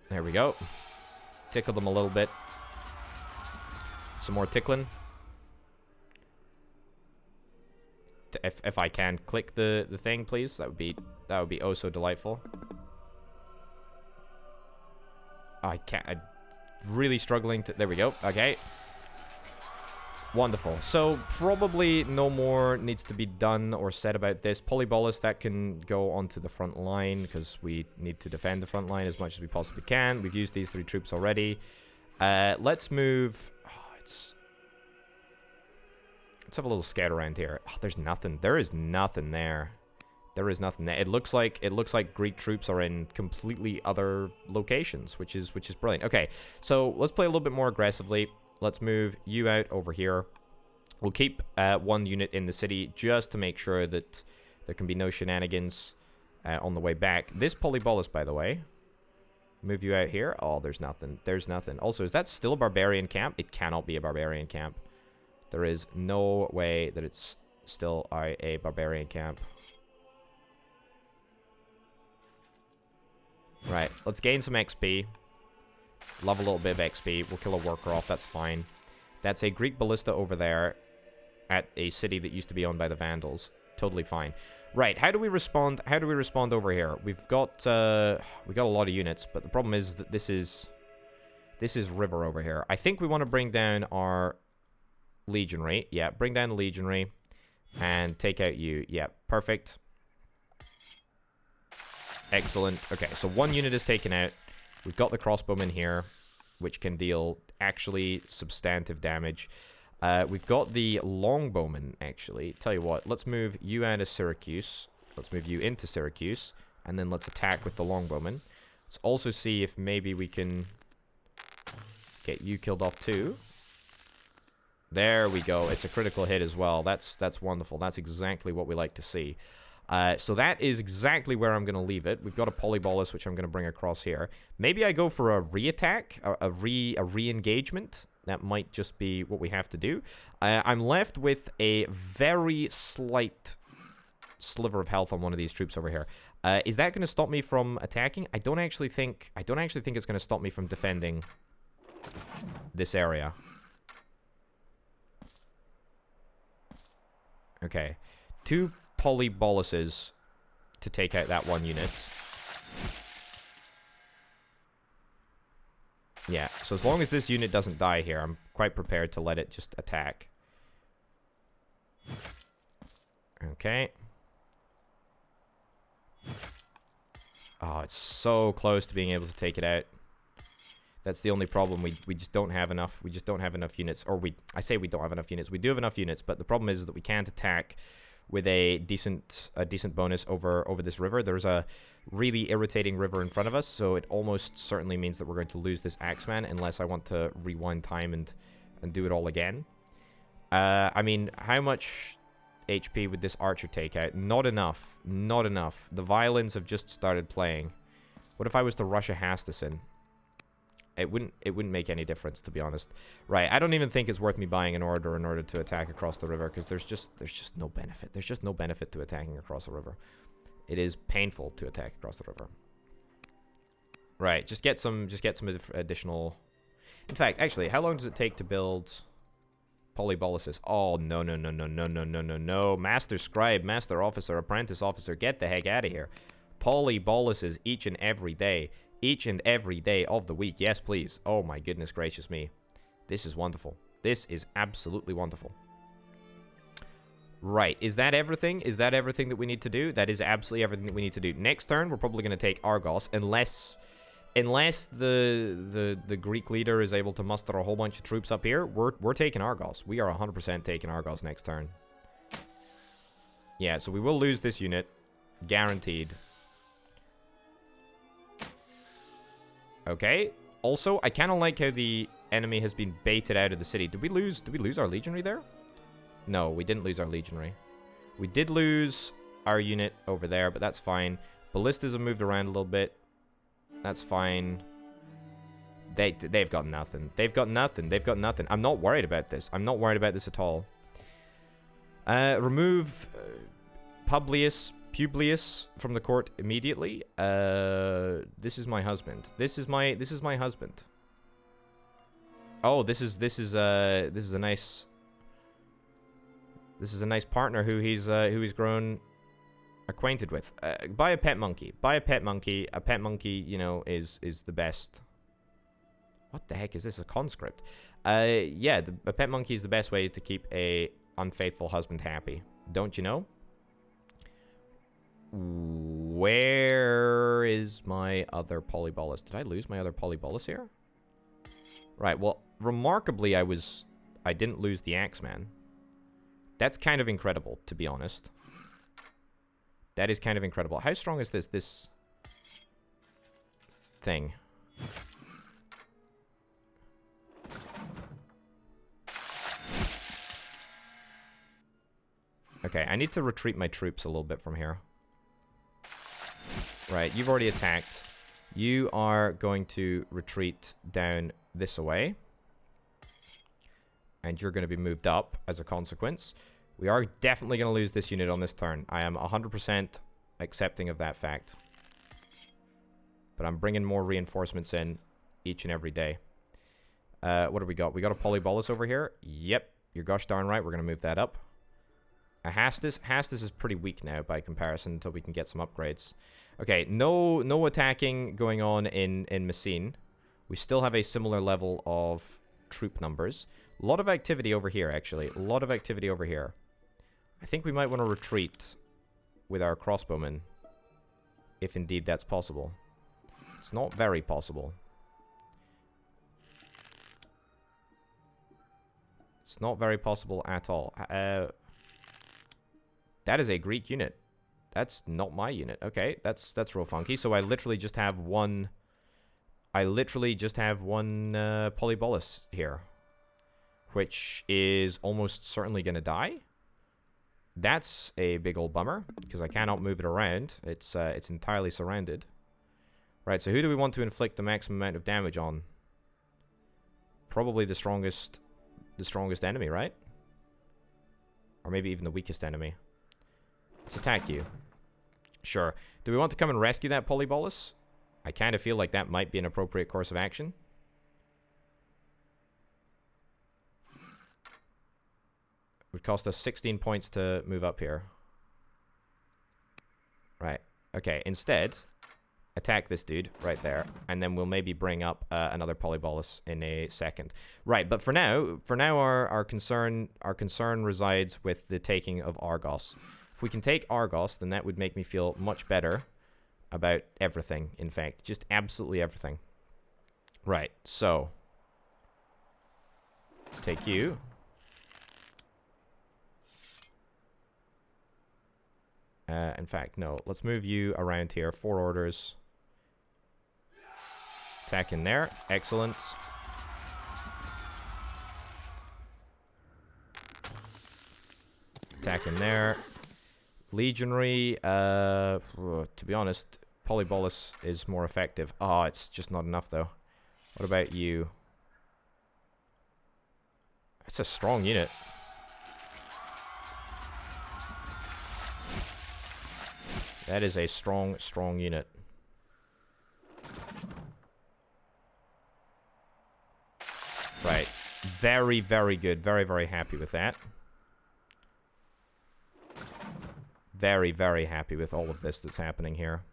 There we go. Tickle them a little bit. Some more tickling. If I can click the thing, please, that would be oh so delightful. I can't. I'm really struggling to. There we go. Okay. Wonderful. So probably no more needs to be done or said about this. Polybolus, that can go onto the front line because we need to defend the front line as much as we possibly can. We've used these 3 troops already. Let's move. Let's have a little scout around here. Oh, there's nothing. There is nothing there. There is nothing there. It looks like Greek troops are in completely other locations, which is brilliant. Okay, so let's play a little bit more aggressively. Let's move you out over here. We'll keep 1 unit in the city just to make sure that there can be no shenanigans on the way back. This polybolus, by the way, Move you out here. Oh, there's nothing. There's nothing. Also, is that still a barbarian camp? It cannot be a barbarian camp. There is no way that it's still a barbarian camp. Right, let's gain some XP. Love a little bit of XP. We'll kill a worker off, that's fine. That's a Greek ballista over there at a city that used to be owned by the Vandals. Totally fine. Right, how do we respond? How do we respond over here? We've got a lot of units, but the problem is that this is river over here. I think we want to bring down our legionary. Yeah, bring down the legionary and take out you. Yeah, perfect. Excellent. Okay, so one unit is taken out. We've got the crossbowmen here, which can deal actually substantive damage. We've got the longbowmen, actually. Tell you what, let's move you out of Syracuse. Let's move you into Syracuse, and then let's attack with the longbowmen. Let's also see if maybe we can get you killed off too. There we go. It's a critical hit as well. That's wonderful. That's exactly what we like to see. So that is exactly where I'm going to leave it. We've got a polybolus, which I'm going to bring across here. Maybe I go for a re-attack, a re-engagement. That might just be what we have to do. I'm left with a very slight sliver of health on one of these troops over here. Is that going to stop me from attacking? I don't actually think it's going to stop me from defending this area. Okay. 2 polyboluses to take out that one unit. Yeah, so as long as this unit doesn't die here, I'm quite prepared to let it just attack. Okay. Oh, it's so close to being able to take it out. That's the only problem. We just don't have enough. We just don't have enough units. Or I say we don't have enough units. We do have enough units, but the problem is that we can't attack with a decent bonus over this river. There's a really irritating river in front of us, so it almost certainly means that we're going to lose this Axeman unless I want to rewind time and do it all again. I mean, how much HP would this archer take out? Not enough. Not enough. The violins have just started playing. What if I was to rush a Hastison? It wouldn't make any difference, to be honest. Right, I don't even think it's worth me buying an order in order to attack across the river, because there's just no benefit. There's just no benefit to attacking across the river. It is painful to attack across the river. Right, just get some additional. In fact, actually, how long does it take to build polyboluses? Oh, no. Master scribe, master officer, apprentice officer, get the heck out of here. Polyboluses each and every day. Each and every day of the week. Yes, please. Oh my goodness gracious me. This is wonderful. This is absolutely wonderful. Right. Is that everything? Is that everything that we need to do? That is absolutely everything that we need to do. Next turn, we're probably going to take Argos, unless the Greek leader is able to muster a whole bunch of troops up here. We're taking Argos. We are 100% taking Argos next turn. Yeah, so we will lose this unit. Guaranteed. Okay. Also, I kind of like how the enemy has been baited out of the city. Did we lose our legionary there? No, we didn't lose our legionary. We did lose our unit over there, but that's fine. Ballistas have moved around a little bit. That's fine. They've got nothing. They've got nothing. They've got nothing. I'm not worried about this. I'm not worried about this at all. Remove Publius from the court immediately. This is my husband. This is my husband. Oh, this is a nice partner who he's grown acquainted with. Buy a pet monkey. Buy a pet monkey. A pet monkey, you know, is the best. What the heck is this? A conscript? Yeah, a pet monkey is the best way to keep a unfaithful husband happy. Don't you know? Where is my other polybolus? Did I lose my other polybolus here? Right, well, remarkably, I didn't lose the Axeman. That's kind of incredible, to be honest. That is kind of incredible. How strong is this thing? Okay, I need to retreat my troops a little bit from here. Right, you've already attacked. You are going to retreat down this way. And you're going to be moved up as a consequence. We are definitely going to lose this unit on this turn. I am 100% accepting of that fact. But I'm bringing more reinforcements in each and every day. What do we got? We got a Polybolus over here. Yep, you're gosh darn right. We're going to move that up. A Hastus. Hastus is pretty weak now by comparison until we can get some upgrades. Okay, no attacking going on in Messine. We still have a similar level of troop numbers. A lot of activity over here, actually. A lot of activity over here. I think we might want to retreat with our crossbowmen. If indeed that's possible. It's not very possible. It's not very possible at all. That is a Greek unit. That's not my unit. Okay, that's real funky. So I literally just have one... Polybolus here. Which is almost certainly going to die. That's a big old bummer. Because I cannot move it around. It's entirely surrounded. Right, so who do we want to inflict the maximum amount of damage on? Probably the strongest enemy, right? Or maybe even the weakest enemy. Let's attack you. Sure. Do we want to come and rescue that Polybolus? I kind of feel like that might be an appropriate course of action. It would cost us 16 points to move up here. Right. Okay, instead... attack this dude right there, and then we'll maybe bring up another Polybolus in a second. Right, but for now our concern resides with the taking of Argos. If we can take Argos, then that would make me feel much better about everything, in fact. Just absolutely everything. Right, so... take you. In fact, no. Let's move you around here. 4 orders. Attack in there. Excellent. Attack in there. Legionary. To be honest, Polybolus is more effective. Oh, it's just not enough, though. What about you? It's a strong unit. That is a strong, strong unit. Right. Very, very good. Very, very happy with that. Very, very happy with all of this that's happening here.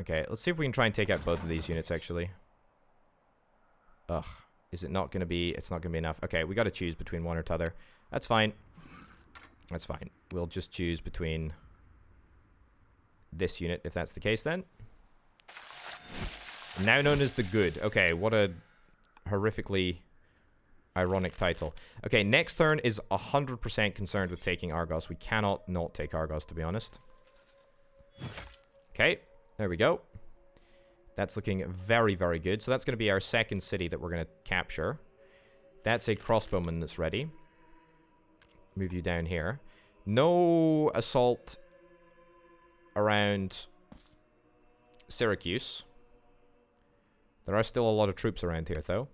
Okay, let's see if we can try and take out both of these units, actually. Ugh. Is it not going to be... it's not going to be enough. Okay, we got to choose between one or t'other. That's fine. That's fine. We'll just choose between this unit, if that's the case, then. Now known as the Good. Okay, what a horrifically ironic title. Okay, next turn is 100% concerned with taking Argos. We cannot not take Argos, to be honest. Okay, there we go. That's looking very, very good. So that's going to be our second city that we're going to capture. That's a crossbowman that's ready. Move you down here. No assault around Syracuse. There are still a lot of troops around here, though.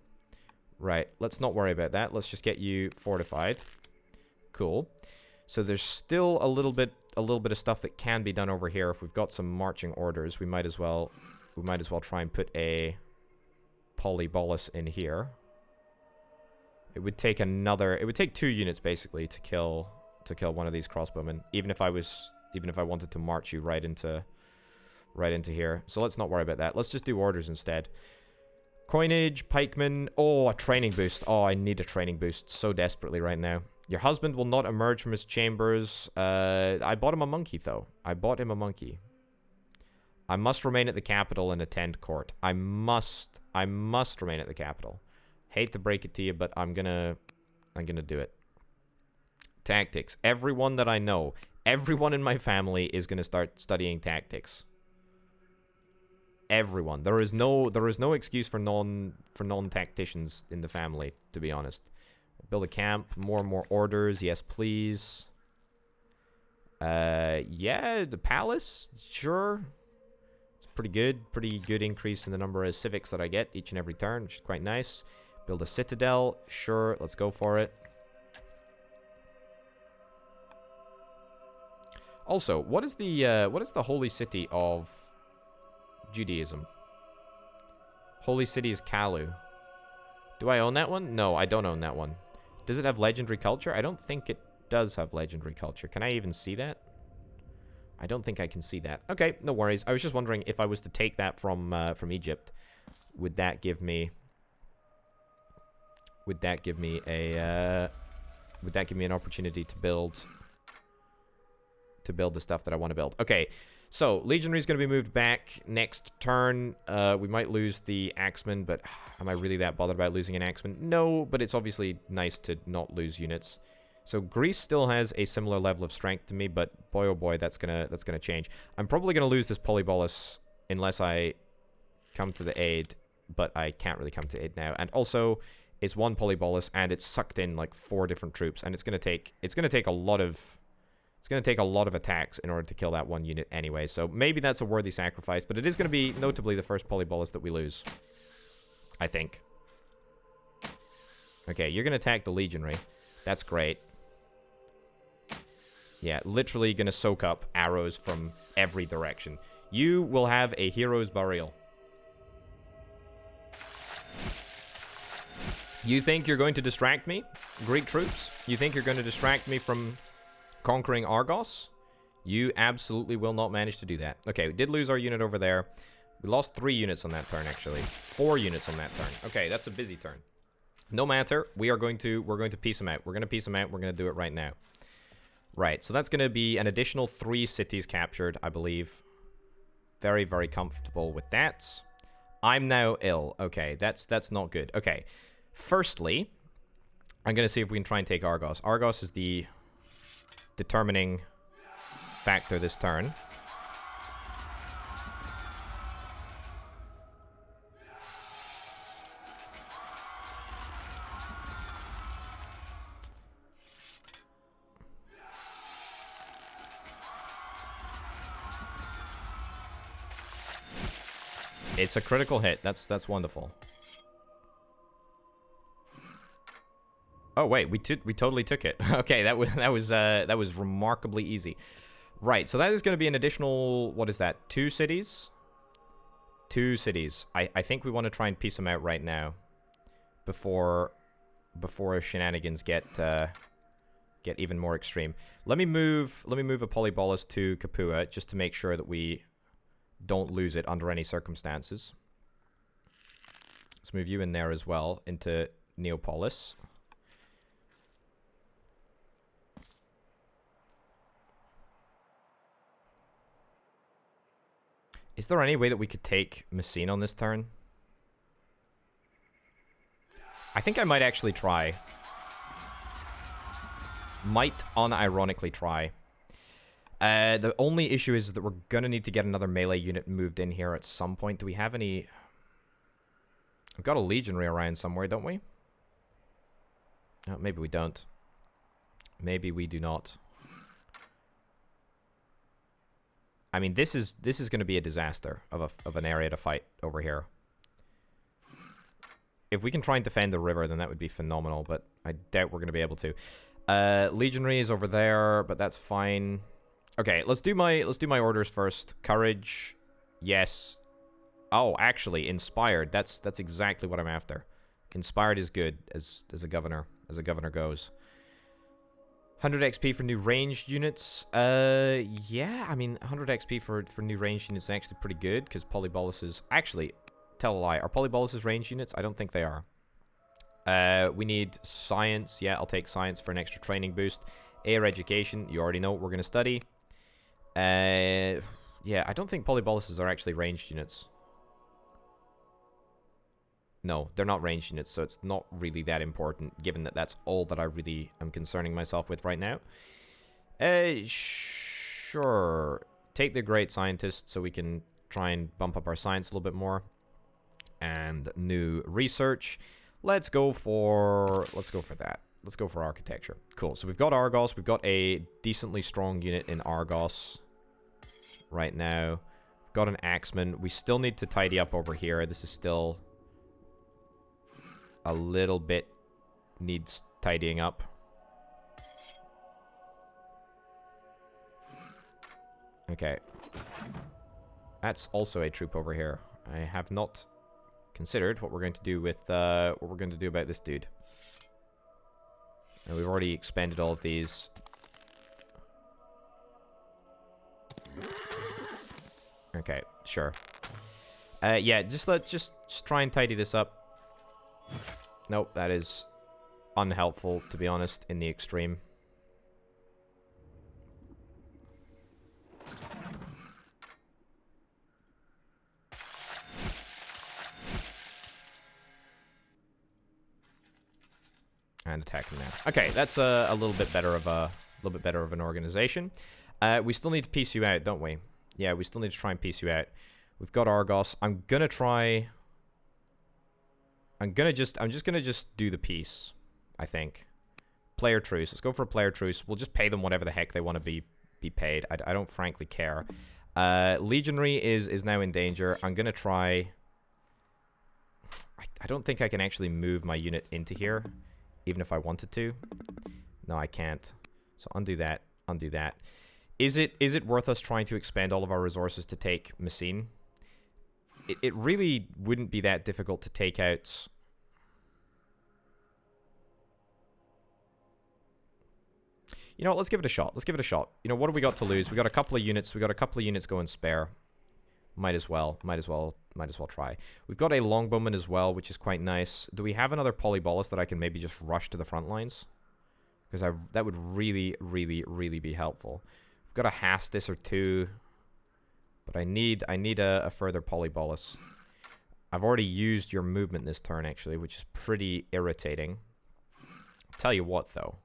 Right, let's not worry about that. Let's just get you fortified. Cool. So there's still a little bit of stuff that can be done over here. If we've got some marching orders, we might as well try and put a Polybolus in here. It would take 2 units basically to kill one of these crossbowmen, even if I wanted to march you right into here. So let's not worry about that. Let's just do orders instead. Coinage, pikemen. Oh, a training boost. Oh, I need a training boost so desperately right now. Your husband will not emerge from his chambers. I bought him a monkey, though. I bought him a monkey. I must remain at the capital and attend court. I must remain at the capital. Hate to break it to you, but I'm gonna do it. Tactics. Everyone that I know, everyone in my family is gonna start studying tactics. Everyone. There is no excuse for non-tacticians in the family, to be honest. Build a camp, more and more orders, yes please. Yeah, the palace, sure. It's pretty good. Pretty good increase in the number of civics that I get each and every turn, which is quite nice. Build a citadel, sure, let's go for it. Also, what is the holy city of Judaism? Holy city is Kalu. Do I own that one? No, I don't own that one. Does it have legendary culture? I don't think it does have legendary culture. Can I even see that? I don't think I can see that. Okay, no worries. I was just wondering if I was to take that from Egypt, would that give me a would that give me an opportunity to build the stuff that I want to build? Okay, so legionary is going to be moved back next turn. We might lose the axeman, but am I really that bothered about losing an axeman? No, but it's obviously nice to not lose units. So Greece still has a similar level of strength to me, but boy oh boy, that's gonna change. I'm probably gonna lose this polybolus unless I come to the aid, but I can't really come to aid now. And also, it's one polybolus and it's sucked in like 4 different troops, and it's gonna take a lot of attacks in order to kill that one unit anyway. So maybe that's a worthy sacrifice, but it is gonna be notably the first polybolus that we lose, I think. Okay, you're gonna attack the legionary. That's great. Yeah, literally gonna soak up arrows from every direction. You will have a hero's burial. You think you're going to distract me, Greek troops? You think you're going to distract me from conquering Argos? You absolutely will not manage to do that. Okay, we did lose our unit over there. We lost 3 units on that turn, actually. 4 units on that turn. Okay, that's a busy turn. No matter, we're going to piece them out. We're going to piece them out. We're going to do it right now. Right, so that's going to be an additional 3 cities captured, I believe. Very, very comfortable with that. I'm now ill. Okay, that's not good. Okay, firstly, I'm going to see if we can try and take Argos. Argos is the determining factor this turn. It's a critical hit. That's wonderful. Oh wait, we totally took it. Okay, that was remarkably easy. Right, so that is going to be an additional, what is that? 2 cities? 2 cities. I think we want to try and piece them out right now, before shenanigans get even more extreme. Let me move a polybolus to Capua just to make sure that we don't lose it under any circumstances. Let's move you in there as well, into Neapolis. Is there any way that we could take Messene on this turn? I think I might actually try. Might unironically try. The only issue is that we're gonna need to get another melee unit moved in here at some point. Do we have any... We've got a legionary around somewhere, don't we? Oh, maybe we don't. Maybe we do not. I mean, this is going to be a disaster of an area to fight over here. If we can try and defend the river, then that would be phenomenal, but I doubt we're going to be able to. Legionary is over there, but that's fine. Okay, let's do my orders first. Courage, yes. Oh, actually, inspired. That's exactly what I'm after. Inspired is good as a governor goes. 100 XP for new ranged units. Yeah, I mean, 100 XP for new ranged units is actually pretty good, because polyboluses... Actually, tell a lie. Are polyboluses ranged units? I don't think they are. We need science. Yeah, I'll take science for an extra training boost. Air education. You already know what we're going to study. Yeah, I don't think polyboluses are actually ranged units. No, they're not ranged units, so it's not really that important, given that that's all that I really am concerning myself with right now. Sure. Take the great scientist so we can try and bump up our science a little bit more. And new research. Let's go for that. Let's go for architecture. Cool. So we've got Argos. We've got a decently strong unit in Argos right now. We've got an Axeman. We still need to tidy up over here. This is still a little bit needs tidying up. Okay. That's also a troop over here. I have not considered what we're going to do with what we're going to do about this dude. And we've already expended all of these. Okay, sure. Yeah, just try and tidy this up. Nope, that is unhelpful, to be honest, in the extreme. And attack him now. Okay, that's a little bit better of an organization. We still need to piece you out, don't we? Yeah, we still need to try and piece you out. We've got Argos. I'm just gonna do the peace, I think. Player truce. Let's go for a player truce. We'll just pay them whatever the heck they want to be paid. I don't frankly care. Legionary is now in danger. I'm gonna try. I don't think I can actually move my unit into here, even if I wanted to. No, I can't. So undo that. Undo that. Is it worth us trying to expend all of our resources to take Messine? It really wouldn't be that difficult to take out. You know what, let's give it a shot. Let's give it a shot. You know, what do we got to lose? We got a couple of units. We got a couple of units going spare. Might as well try. We've got a longbowman as well, which is quite nice. Do we have another polyballist that I can maybe just rush to the front lines? Because that would really, really, really be helpful. We've got a Hastis or two, but I need a further polyballist. I've already used your movement this turn, actually, which is pretty irritating. Tell you what, though.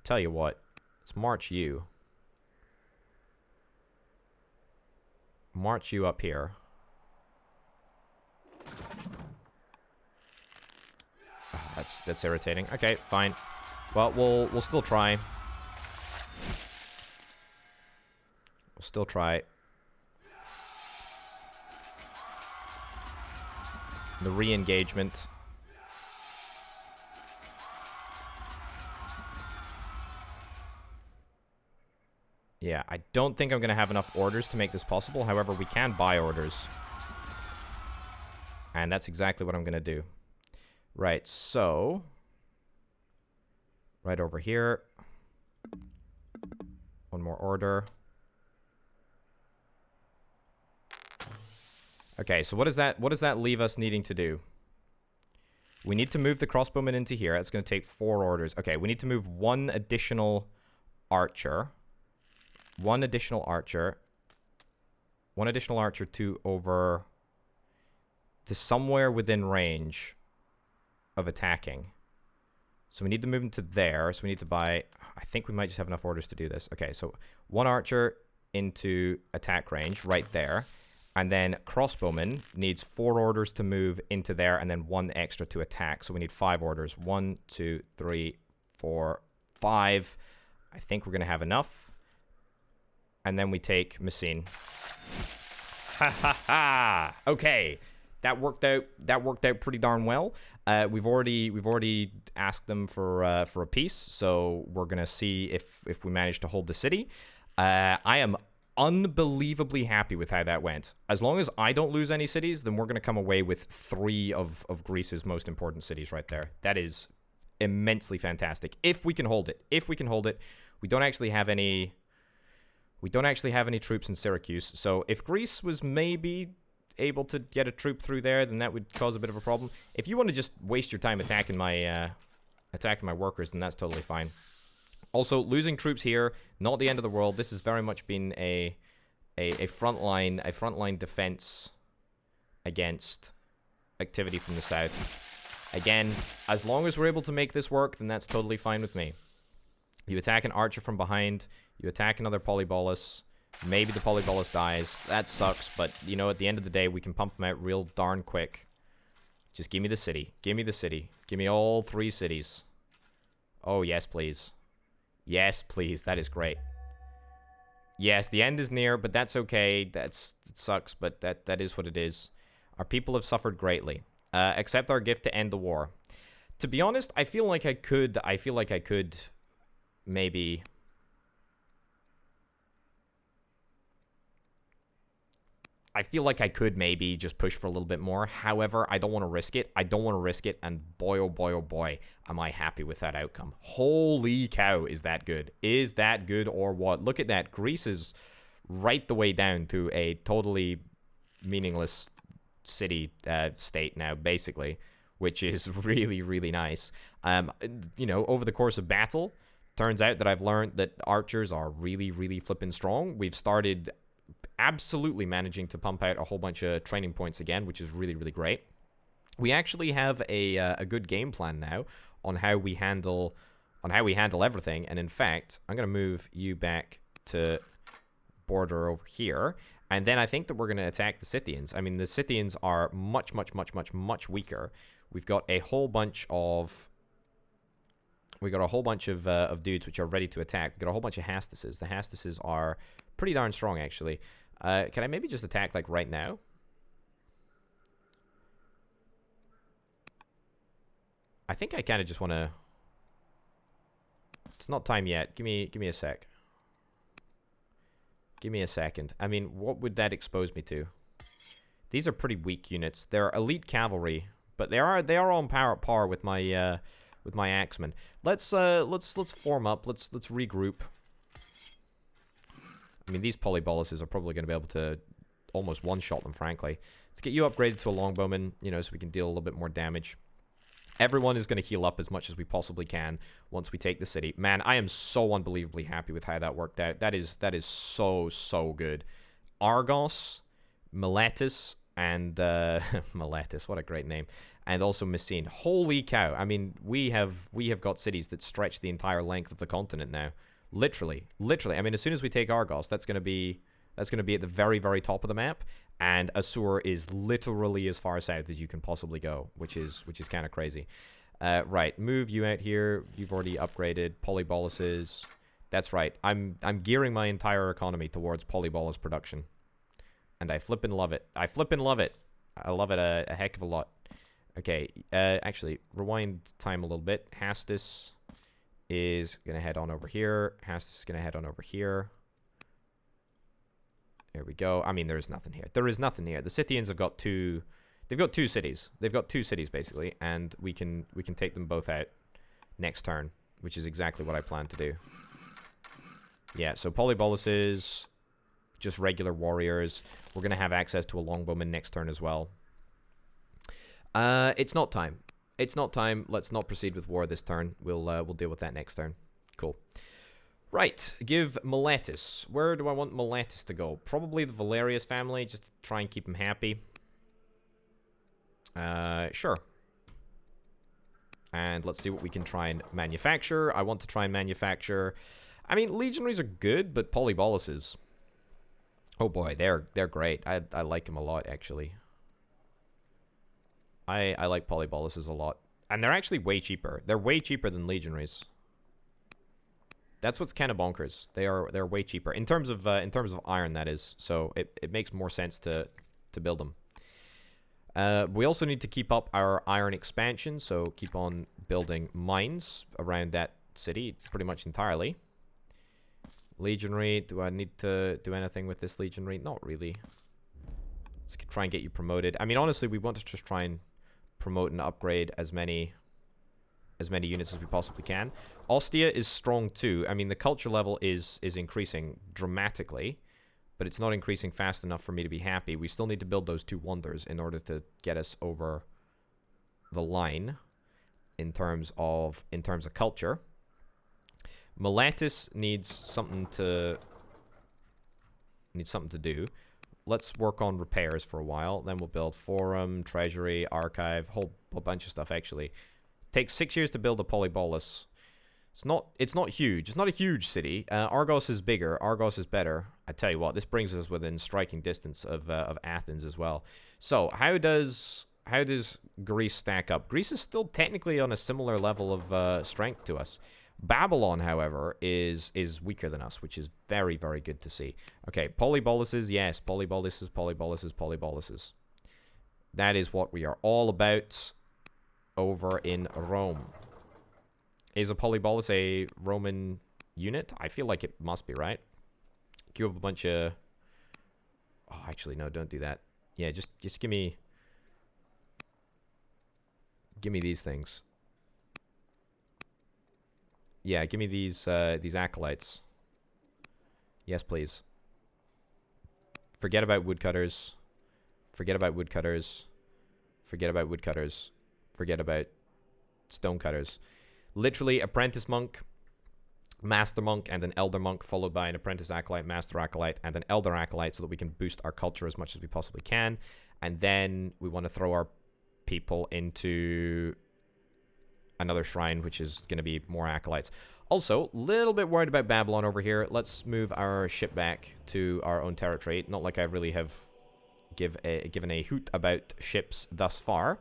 Tell you what. Let's march you. March you up here. Oh, that's irritating. Okay, fine. Well, we'll still try. We'll still try. The re-engagement. Yeah, I don't think I'm going to have enough orders to make this possible. However, we can buy orders. And that's exactly what I'm going to do. Right, so... right over here. One more order. Okay, so what does that leave us needing to do? We need to move the crossbowman into here. That's going to take 4 orders. Okay, we need to move one additional archer. One additional archer to somewhere within range of attacking. So we need to move him to there. So we need to buy... I think we might just have enough orders to do this. Okay, so one archer into attack range right there. And then crossbowman needs 4 orders to move into there and then 1 extra to attack. So we need 5 orders. 1, 2, 3, 4, 5. I think we're going to have enough. And then we take Messine. Ha ha ha! Okay, that worked out. That worked out pretty darn well. We've already asked them for a peace, so we're gonna see if we manage to hold the city. I am unbelievably happy with how that went. As long as I don't lose any cities, then we're gonna come away with 3 of Greece's most important cities right there. That is immensely fantastic. If we can hold it. If we can hold it. We don't actually have any troops in Syracuse, so if Greece was maybe able to get a troop through there, then that would cause a bit of a problem. If you want to just waste your time attacking my workers, then that's totally fine. Also, losing troops here, not the end of the world. This has very much been a frontline defense against activity from the south. Again, as long as we're able to make this work, then that's totally fine with me. You attack an archer from behind. You attack another polyballus. Maybe the polyballus dies. That sucks, but, you know, at the end of the day, we can pump them out real darn quick. Just give me the city. Give me the city. Give me all 3 cities. Oh, yes, please. Yes, please. That is great. Yes, the end is near, but that's okay. It sucks, but that is what it is. Our people have suffered greatly. Accept our gift to end the war. To be honest, I feel like I could maybe... I feel like I could maybe just push for a little bit more. However, I don't want to risk it. I don't want to risk it. And boy, oh boy, oh boy, am I happy with that outcome. Holy cow, is that good? Is that good or what? Look at that. Greece is right the way down to a totally meaningless city state now, basically, which is really, really nice. You know, over the course of battle, turns out that I've learned that archers are really, really flipping strong. We've started... absolutely managing to pump out a whole bunch of training points again, which is really, really great. We actually have a good game plan now on how we handle everything. And in fact, I'm going to move you back to border over here. And then I think that we're going to attack the Scythians. I mean, the Scythians are much, much, much, much, much weaker. We've got a whole bunch of... dudes which are ready to attack. We've got a whole bunch of Hastises. The Hastises are pretty darn strong, actually. Can I maybe just attack, like, right now? I think I kind of just want to... It's not time yet. Give me a sec. Give me a second. I mean, what would that expose me to? These are pretty weak units. They're elite cavalry, but they are on par with my axemen. Let's form up. Let's regroup. I mean, these polyboluses are probably going to be able to almost one-shot them, frankly. Let's get you upgraded to a longbowman, you know, so we can deal a little bit more damage. Everyone is going to heal up as much as we possibly can once we take the city. Man, I am so unbelievably happy with how that worked out. That is so good. Argos, Miletus, and Miletus, what a great name. And also Messene. Holy cow. I mean, we have got cities that stretch the entire length of the continent now. Literally. I mean, as soon as we take Argos, that's going to be at the very, very top of the map. And Assur is literally as far south as you can possibly go, which is kind of crazy. Right, move you out here. You've already upgraded polyboluses. That's right. I'm gearing my entire economy towards polybolus production, and I flippin' love it. I love it a heck of a lot. Okay, actually, rewind time a little bit. Hastus is gonna head on over here. Hastus is gonna head on over here. There we go. I mean, there's nothing here. There is nothing here. The Scythians have got two... They've got two cities. They've got two cities, basically. And we can take them both out next turn, which is exactly what I plan to do. Yeah, so polyboluses, just regular warriors. We're going to have access to a longbowman next turn as well. It's not time. It's not time. Let's not proceed with war this turn. We'll deal with that next turn. Cool. Right, give Miletus. Where do I want Miletus to go? Probably the Valerius family, just to try and keep him happy. Sure. And let's see what we can try and manufacture. I want to try and manufacture... I mean, legionaries are good, but polyboluses... Oh boy, they're great. I like them a lot, actually. I like polyboluses a lot. And they're actually way cheaper. They're way cheaper than legionaries. That's what's kind of bonkers. They're way cheaper in terms of iron, that is. So it makes more sense to build them. We also need to keep up our iron expansion, so keep on building mines around that city pretty much entirely. Legionary, do I need to do anything with this legionary? Not really. Let's try and get you promoted. I mean, honestly, we want to just try and promote and upgrade as many units as we possibly can. Ostia is strong too. I mean, the culture level is increasing dramatically, but it's not increasing fast enough for me to be happy. We still need to build those two wonders in order to get us over the line in terms of culture. Miletus needs something to do. Let's work on repairs for a while. Then we'll build forum, treasury, archive, whole bunch of stuff actually. Takes 6 years to build a polybolus. It's not huge. It's not a huge city. Argos is bigger. Argos is better. I tell you what, this brings us within striking distance of Athens as well. So how does Greece stack up? Greece is still technically on a similar level of strength to us. Babylon, however, is weaker than us, which is very, very good to see. Okay, polyboluses, yes, polyboluses, polyboluses, polyboluses. That is what we are all about over in Rome. Is a polybolus a Roman unit? I feel like it must be, right? Queue up a bunch of... Oh, actually, no, don't do that. Yeah, just give me... Give me these things. Yeah, give me these acolytes. Yes, please. Forget about woodcutters. Forget about woodcutters. Forget about woodcutters. Forget about stonecutters. Literally, apprentice monk, master monk, and an elder monk, followed by an apprentice acolyte, master acolyte, and an elder acolyte, so that we can boost our culture as much as we possibly can. And then we want to throw our people into another shrine, which is going to be more acolytes. Also, a little bit worried about Babylon over here. Let's move our ship back to our own territory. Not like I really have given a hoot about ships thus far.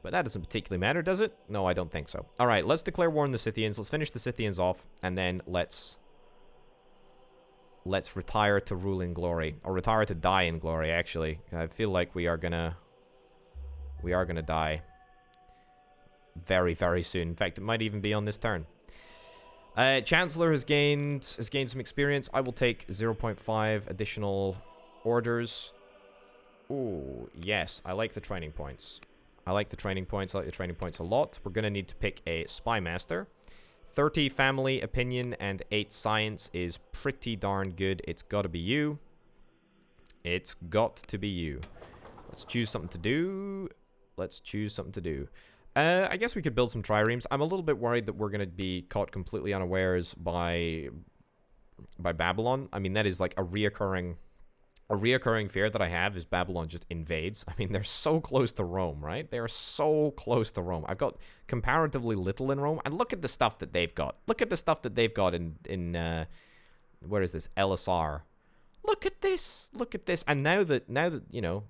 But that doesn't particularly matter, does it? No, I don't think so. Alright, let's declare war on the Scythians. Let's finish the Scythians off. And then let's retire to rule in glory. Or retire to die in glory, actually. I feel like we are gonna die very, very soon. In fact, it might even be on this turn. Chancellor has gained some experience. I will take 0.5 additional orders. Ooh, yes, I like the training points. I like the training points. I like the training points a lot. We're going to need to pick a spy master. 30 family, opinion, and 8 science is pretty darn good. It's got to be you. It's got to be you. Let's choose something to do. Let's choose something to do. I guess we could build some triremes. I'm a little bit worried that we're going to be caught completely unawares by Babylon. I mean, that is like a reoccurring fear that I have is Babylon just invades. I mean, they're so close to Rome, right? They are so close to Rome. I've got comparatively little in Rome, and look at the stuff that they've got. Look at the stuff that they've got in where is this? LSR. Look at this. Look at this. And now that you know,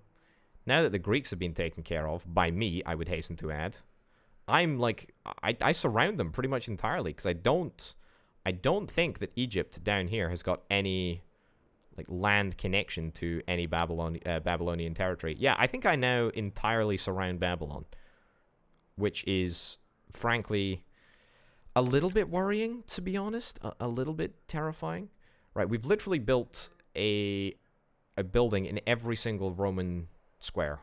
now that the Greeks have been taken care of by me, I would hasten to add, I'm like I surround them pretty much entirely because I don't think that Egypt down here has got any like land connection to any Babylonian territory. Yeah, I think I now entirely surround Babylon, which is frankly a little bit worrying, to be honest, a little bit terrifying. Right, we've literally built a building in every single Roman square.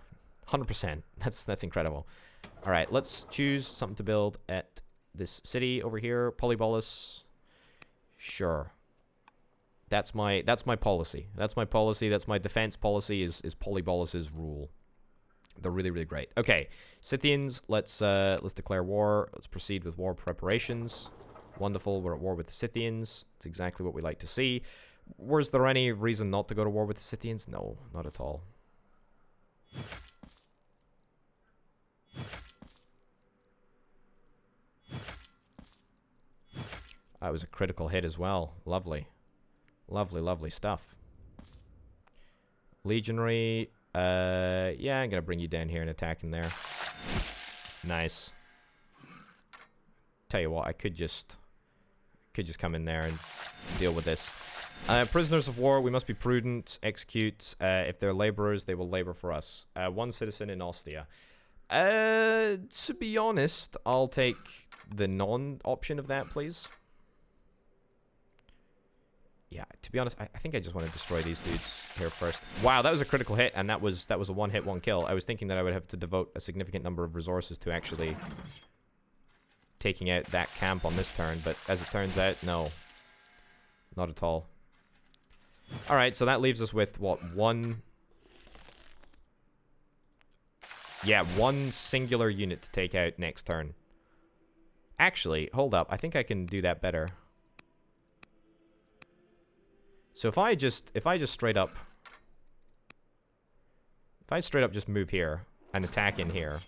100%. That's incredible. All right, let's choose something to build at this city over here. Polybolus. Sure. That's my policy. That's my policy. That's my defense policy is Polybolus's rule. They're really, really great. Okay, Scythians, let's declare war. Let's proceed with war preparations. Wonderful. We're at war with the Scythians. It's exactly what we like to see. Was there any reason not to go to war with the Scythians? No, not at all. That was a critical hit as well. Lovely. Lovely, lovely stuff. Legionary. Yeah, I'm going to bring you down here and attack in there. Nice. Tell you what, I could just come in there and deal with this. Prisoners of war, we must be prudent. Execute. If they're laborers, they will labor for us. 1 citizen in Ostia. To be honest, I'll take the non-option of that, please. Yeah, to be honest, I think I just want to destroy these dudes here first. Wow, that was a critical hit, and that was a one-hit, one-kill. I was thinking that I would have to devote a significant number of resources to actually taking out that camp on this turn, but as it turns out, no. Not at all. Alright, so that leaves us with, what, one... Yeah, one singular unit to take out next turn. Actually, hold up, I think I can do that better. So if I straight up just move here and attack in here.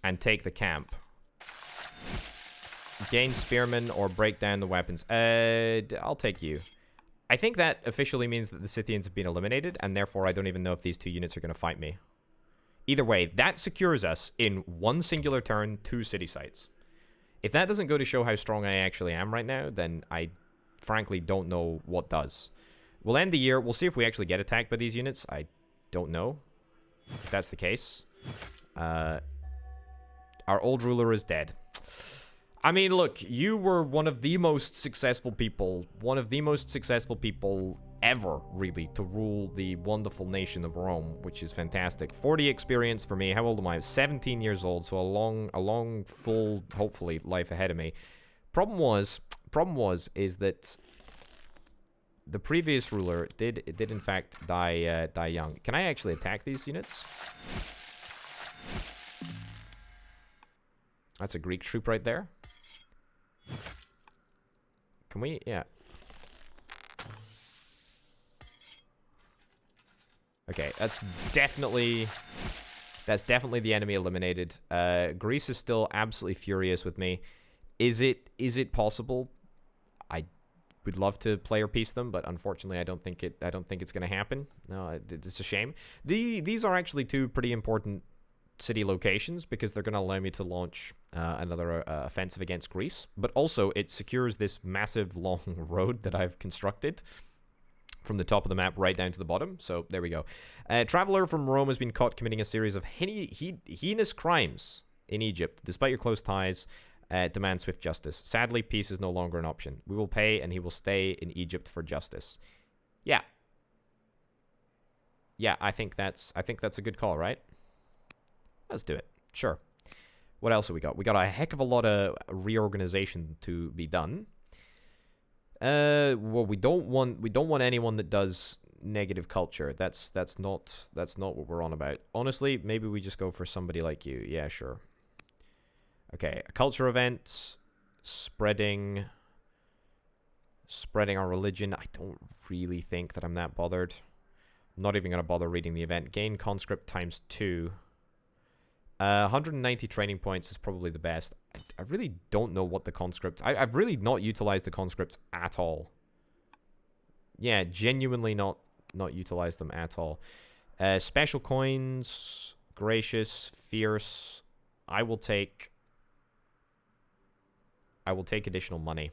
And take the camp. Gain spearmen or break down the weapons. I'll take you. I think that officially means that the Scythians have been eliminated, and therefore I don't even know if these two units are going to fight me. Either way, that secures us in one singular turn, 2 city sites. If that doesn't go to show how strong I actually am right now, then I frankly don't know what does. We'll end the year. We'll see if we actually get attacked by these units. I don't know if that's the case. Our old ruler is dead. I mean, look, you were one of the most successful people ever, really, to rule the wonderful nation of Rome, which is fantastic. 40 experience for me. How old am I? 17 years old, so a long, full, hopefully, life ahead of me. Problem was, is that the previous ruler did in fact die young. Can I actually attack these units? That's a Greek troop right there. Can we? Yeah. Okay, that's definitely the enemy eliminated. Greece is still absolutely furious with me. Is it possible? I would love to player piece them, but unfortunately, I don't think it's going to happen. No, it's a shame. These are actually 2 pretty important city locations because they're going to allow me to launch another offensive against Greece. But also, it secures this massive long road that I've constructed from the top of the map right down to the bottom. So there we go. Traveler from Rome has been caught committing a series of heinous crimes in Egypt. Despite your close ties, demand swift justice. Sadly, peace is no longer an option. We will pay, and he will stay in Egypt for justice. Yeah. Yeah, I think that's a good call, right? Let's do it. Sure. What else have we got? We got a heck of a lot of reorganization to be done. Well, we don't want anyone that does negative culture. That's not what we're on about. Honestly, maybe we just go for somebody like you. Yeah, sure. Okay, a culture event, spreading our religion. I don't really think that I'm that bothered. I'm not even gonna bother reading the event. Gain conscript times 2. 190 training points is probably the best. I really don't know what the conscripts... I've really not utilized the conscripts at all. Yeah, genuinely not utilized them at all. Special coins, gracious, fierce. I will take additional money.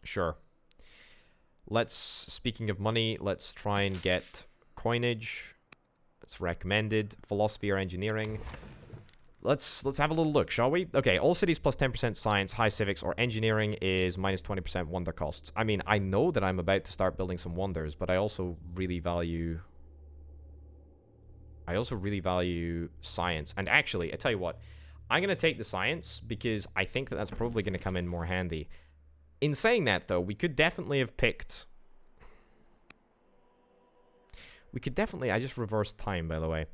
Sure. Speaking of money, let's try and get coinage. It's recommended. Philosophy or engineering. Let's have a little look, shall we? Okay, all cities plus 10% science, high civics, or engineering is minus 20% wonder costs. I mean, I know that I'm about to start building some wonders, but I also really value science. And actually, I tell you what, I'm going to take the science because I think that that's probably going to come in more handy. In saying that, though, we could definitely have picked... I just reversed time, by the way.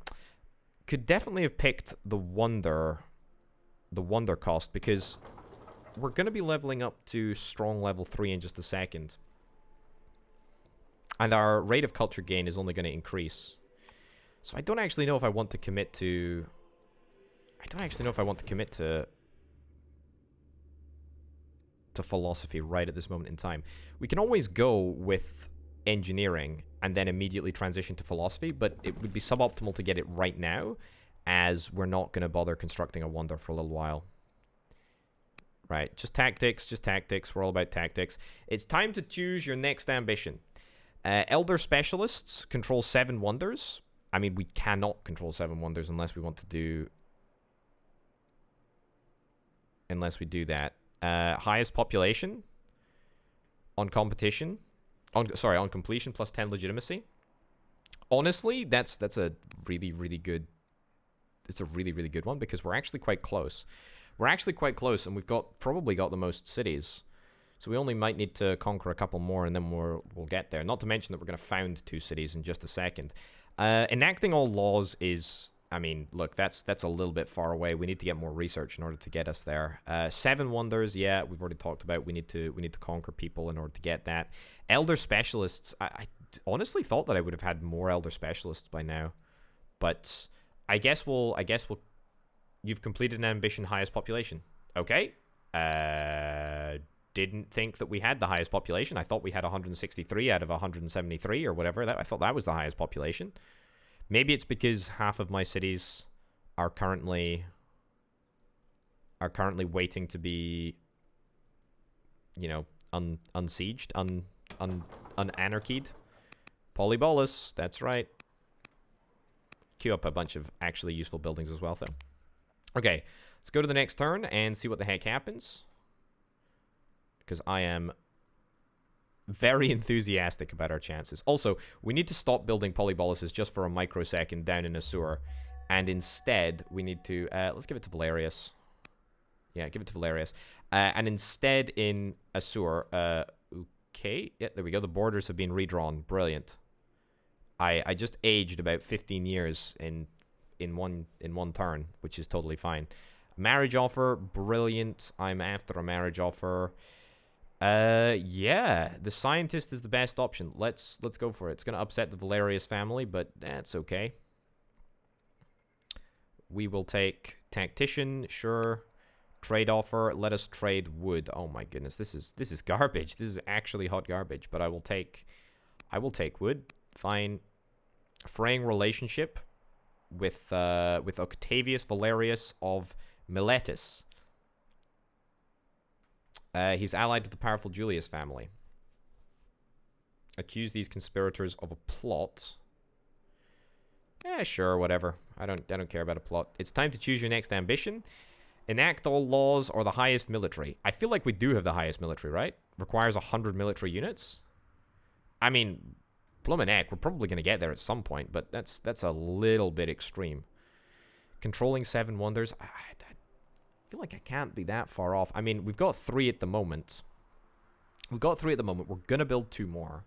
Could definitely have picked the wonder cost, because we're going to be leveling up to strong level 3 in just a second. And our rate of culture gain is only going to increase. So I don't actually know if I want to commit to... to philosophy right at this moment in time. We can always go with engineering and then immediately transition to philosophy, but it would be suboptimal to get it right now, as we're not going to bother constructing a wonder for a little while. Right, just tactics. We're all about tactics. It's time to choose your next ambition. Elder Specialists control 7 wonders. I mean, we cannot control 7 wonders unless we want to do... Unless we do that. Highest population on competition. On completion plus 10 legitimacy. Honestly, that's a really, really good... It's a really, really good one, because we're actually quite close. And we've probably got the most cities. So we only might need to conquer a couple more, and then we'll get there. Not to mention that we're going to found 2 cities in just a second. Enacting all laws is... I mean, look, that's a little bit far away. We need to get more research in order to get us there. 7 wonders, yeah, we've already talked about. We need to conquer people in order to get that. Elder Specialists, I honestly thought that I would have had more Elder Specialists by now. But I guess we'll... You've completed an ambition, highest population. Okay. Didn't think that we had the highest population. I thought we had 163 out of 173 or whatever. I thought that was the highest population. Maybe it's because half of my cities are currently waiting to be, you know, unsieged, unanarchied. Polybolus, that's right. Queue up a bunch of actually useful buildings as well, though. Okay, let's go to the next turn and see what the heck happens. Because I am very enthusiastic about our chances. Also, we need to stop building polyboluses just for a microsecond down in a sewer. And instead, we need to... let's give it to Valerius. Yeah, give it to Valerius. And instead, in a sewer... okay, yeah, there we go. The borders have been redrawn. Brilliant. I just aged about 15 years in one turn, which is totally fine. Marriage offer, brilliant. I'm after a marriage offer. Yeah, the scientist is the best option. Let's go for it. It's gonna upset the Valerius family, but that's okay. We will take tactician, sure. Trade offer. Let us trade wood. Oh my goodness, this is garbage. This is actually hot garbage. But I will take wood. Fine. Fraying relationship with Octavius Valerius of Miletus. He's allied with the powerful Julius family. Accuse these conspirators of a plot. Yeah, sure, whatever. I don't care about a plot. It's time to choose your next ambition. Enact all laws or the highest military. I feel like we do have the highest military, right? Requires 100 military units. I mean, bloomin' heck, we're probably going to get there at some point, but that's a little bit extreme. Controlling 7 wonders. I feel like I can't be that far off. I mean, we've got 3 at the moment. We're going to build 2 more.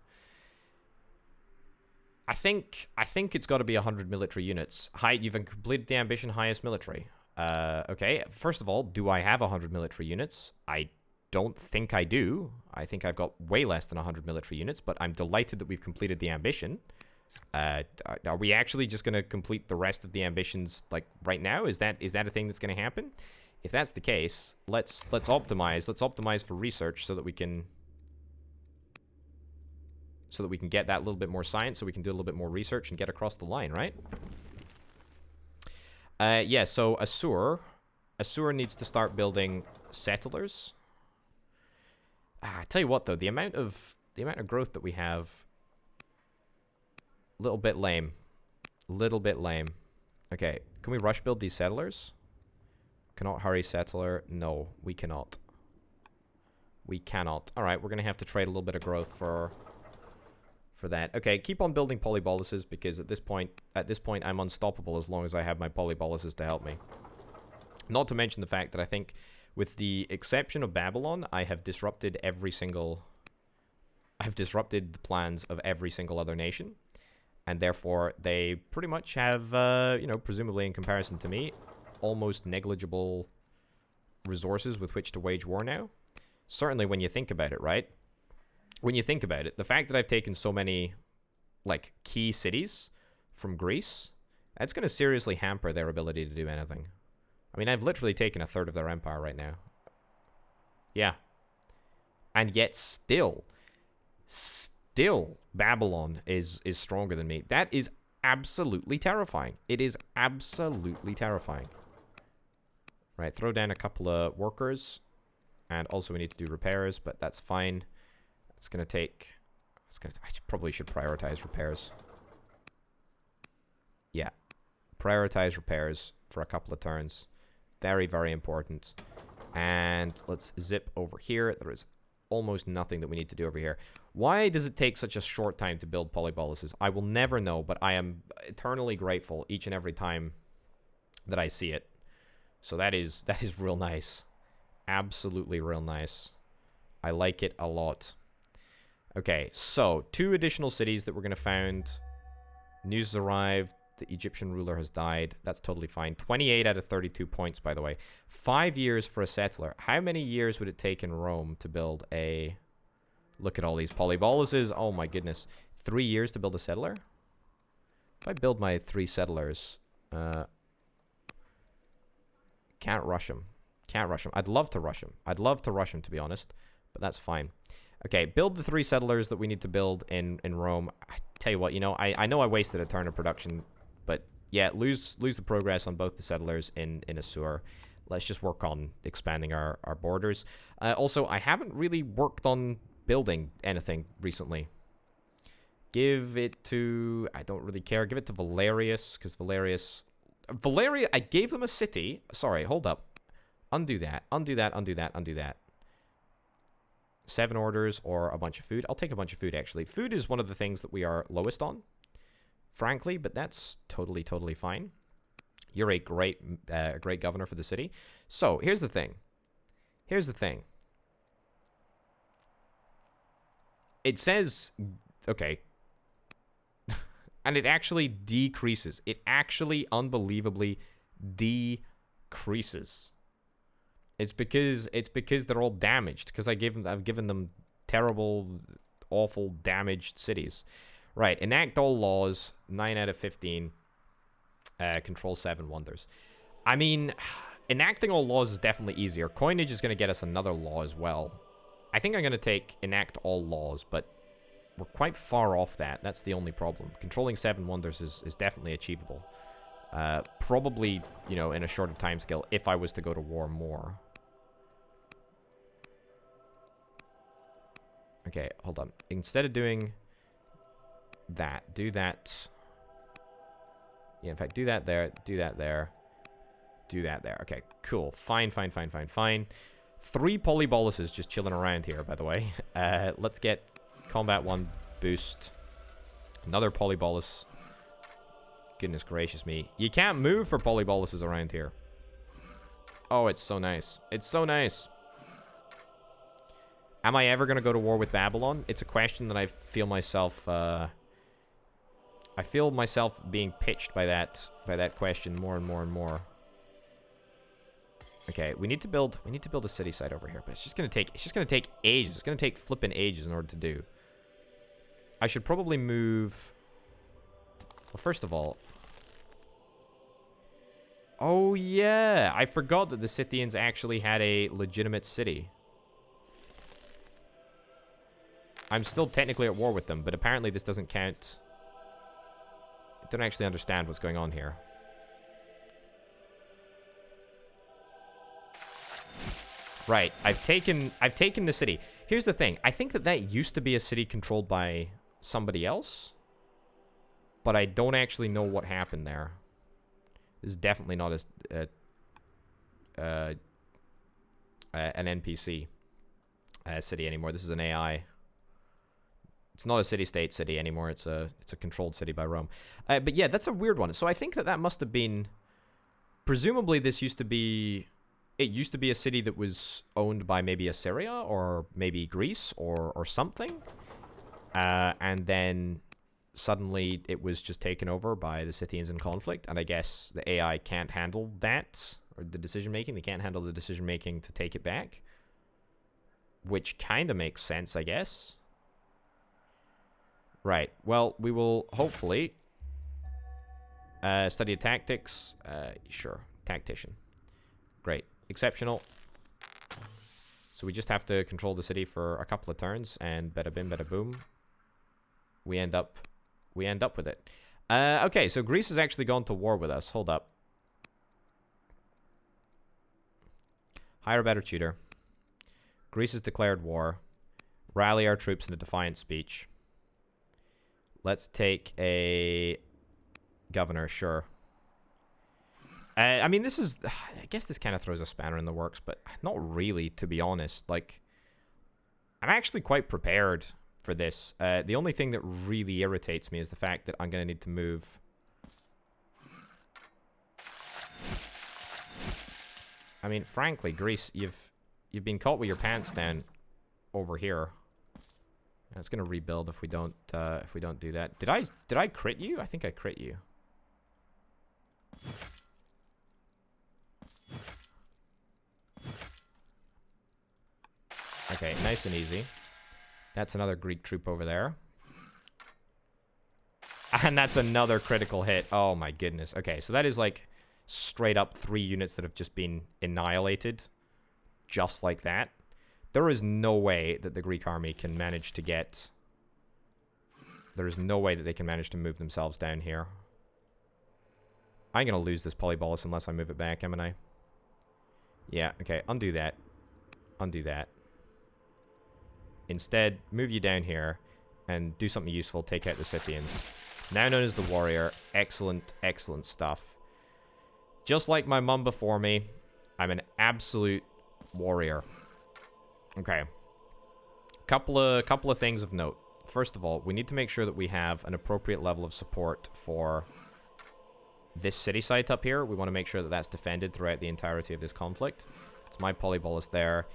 I think it's got to be 100 military units. You've completed the ambition highest military. Okay, first of all, do I have 100 military units? I don't think I do. I think I've got way less than 100 military units, but I'm delighted that we've completed the ambition. Are we actually just going to complete the rest of the ambitions, like, right now? Is that a thing that's going to happen? If that's the case, let's optimize. Let's optimize for research so that we can get that little bit more science, so we can do a little bit more research and get across the line, right? Yeah, so Assur needs to start building settlers. I tell you what, though, the amount of growth that we have, little bit lame. Okay, can we rush build these settlers? Cannot hurry settler. No, we cannot. We cannot. All right, we're gonna have to trade a little bit of growth for that. Okay, keep on building polyboluses, because at this point I'm unstoppable as long as I have my polyboluses to help me. Not to mention the fact that I think, with the exception of Babylon, I've disrupted the plans of every single other nation, and therefore they pretty much have, you know, presumably in comparison to me, almost negligible resources with which to wage war now. Certainly when you think about it, right? When you think about it, the fact that I've taken so many, like, key cities from Greece, that's going to seriously hamper their ability to do anything. I mean, I've literally taken 1/3 of their empire right now. Yeah. And yet still, Babylon is stronger than me. That is absolutely terrifying. It is absolutely terrifying. Right, throw down a couple of workers. And also we need to do repairs, but that's fine. I probably should prioritize repairs. Yeah. Prioritize repairs for a couple of turns. Very, very important. And let's zip over here. There is almost nothing that we need to do over here. Why does it take such a short time to build polyboluses? I will never know, but I am eternally grateful each and every time that I see it. So that is real nice. Absolutely real nice. I like it a lot. Okay, so 2 additional cities that we're going to found. News has arrived. The Egyptian ruler has died. That's totally fine. 28 out of 32 points, by the way. 5 years for a settler. How many years would it take in Rome to build a... Look at all these polyboluses. Oh my goodness. 3 years to build a settler? If I build my 3 settlers... can't rush them. Can't rush them. I'd love to rush them. I'd love to rush them, to be honest. But that's fine. Okay, build the 3 settlers that we need to build in Rome. I tell you what, you know, I know I wasted a turn of production Yeah, lose the progress on both the settlers in a sewer. Let's just work on expanding our borders. Also, I haven't really worked on building anything recently. Give it to... I don't really care. Give it to Valerius, because Valeria, I gave them a city. Sorry, hold up. Undo that. Undo that, undo that, undo that. 7 orders or a bunch of food. I'll take a bunch of food, actually. Food is one of the things that we are lowest on, frankly, but that's totally fine. You're a great governor for the city. So, here's the thing. It says... Okay. And it actually decreases. It actually unbelievably decreases. It's because they're all damaged. Because I've given them terrible, awful, damaged cities. Right. Enact all laws. 9 out of 15. Control 7 wonders. I mean, enacting all laws is definitely easier. Coinage is going to get us another law as well. I think I'm going to take enact all laws, but we're quite far off that. That's the only problem. Controlling 7 wonders is definitely achievable. Probably, you know, in a shorter time scale if I was to go to war more. Okay, hold on. Instead of doing that, do that. Yeah, in fact, do that there, do that there, do that there. Okay, cool. Fine. 3 polyboluses just chilling around here, by the way. Let's get combat 1 boost. Another polybolus. Goodness gracious me. You can't move for polyboluses around here. Oh, it's so nice. It's so nice. Am I ever going to go to war with Babylon? It's a question that I feel myself... I feel myself being pitched by that question more and more. Okay, we need to build a city site over here, but it's just gonna take ages. It's gonna take flipping ages in order to do. I should probably move. Well, first of all. Oh yeah, I forgot that the Scythians actually had a legitimate city. I'm still technically at war with them, but apparently this doesn't count. I don't actually understand what's going on here. Right, I've taken the city. Here's the thing. I think that used to be a city controlled by somebody else. But I don't actually know what happened there. This is definitely not an NPC city anymore. This is an AI. It's not a city-state city anymore. It's a controlled city by Rome. But yeah, that's a weird one. So I think that must have been... Presumably this used to be... It used to be a city that was owned by maybe Assyria or maybe Greece or something. And then suddenly it was just taken over by the Scythians in conflict. And I guess the AI can't handle that, or the decision-making. They can't handle the decision-making to take it back. Which kind of makes sense, I guess. Right. Well, we will hopefully study tactics. Sure. Tactician. Great. Exceptional. So we just have to control the city for a couple of turns, and bada bim, bada boom. We end up with it. Okay, so Greece has actually gone to war with us. Hold up. Hire a better tutor. Greece has declared war. Rally our troops in a defiant speech. Let's take a governor, sure. I mean, this is... I guess this kind of throws a spanner in the works, but not really, to be honest. Like, I'm actually quite prepared for this. The only thing that really irritates me is the fact that I'm going to need to move. I mean, frankly, Greece, you've been caught with your pants down over here. It's going to rebuild if we don't do that. Did I crit you? I think I crit you. Okay, nice and easy. That's another Greek troop over there. And that's another critical hit. Oh my goodness. Okay, so that is like straight up 3 units that have just been annihilated. Just like that. There is no way that the Greek army can manage to get... There is no way that they can manage to move themselves down here. I'm gonna lose this polybolus unless I move it back, am I? Yeah, okay, undo that. Undo that. Instead, move you down here and do something useful, take out the Scythians. Now known as the warrior. Excellent, excellent stuff. Just like my mum before me, I'm an absolute warrior. Okay. Couple of things of note. First of all, we need to make sure that we have an appropriate level of support for this city site up here. We want to make sure that that's defended throughout the entirety of this conflict. It's my polybolus there.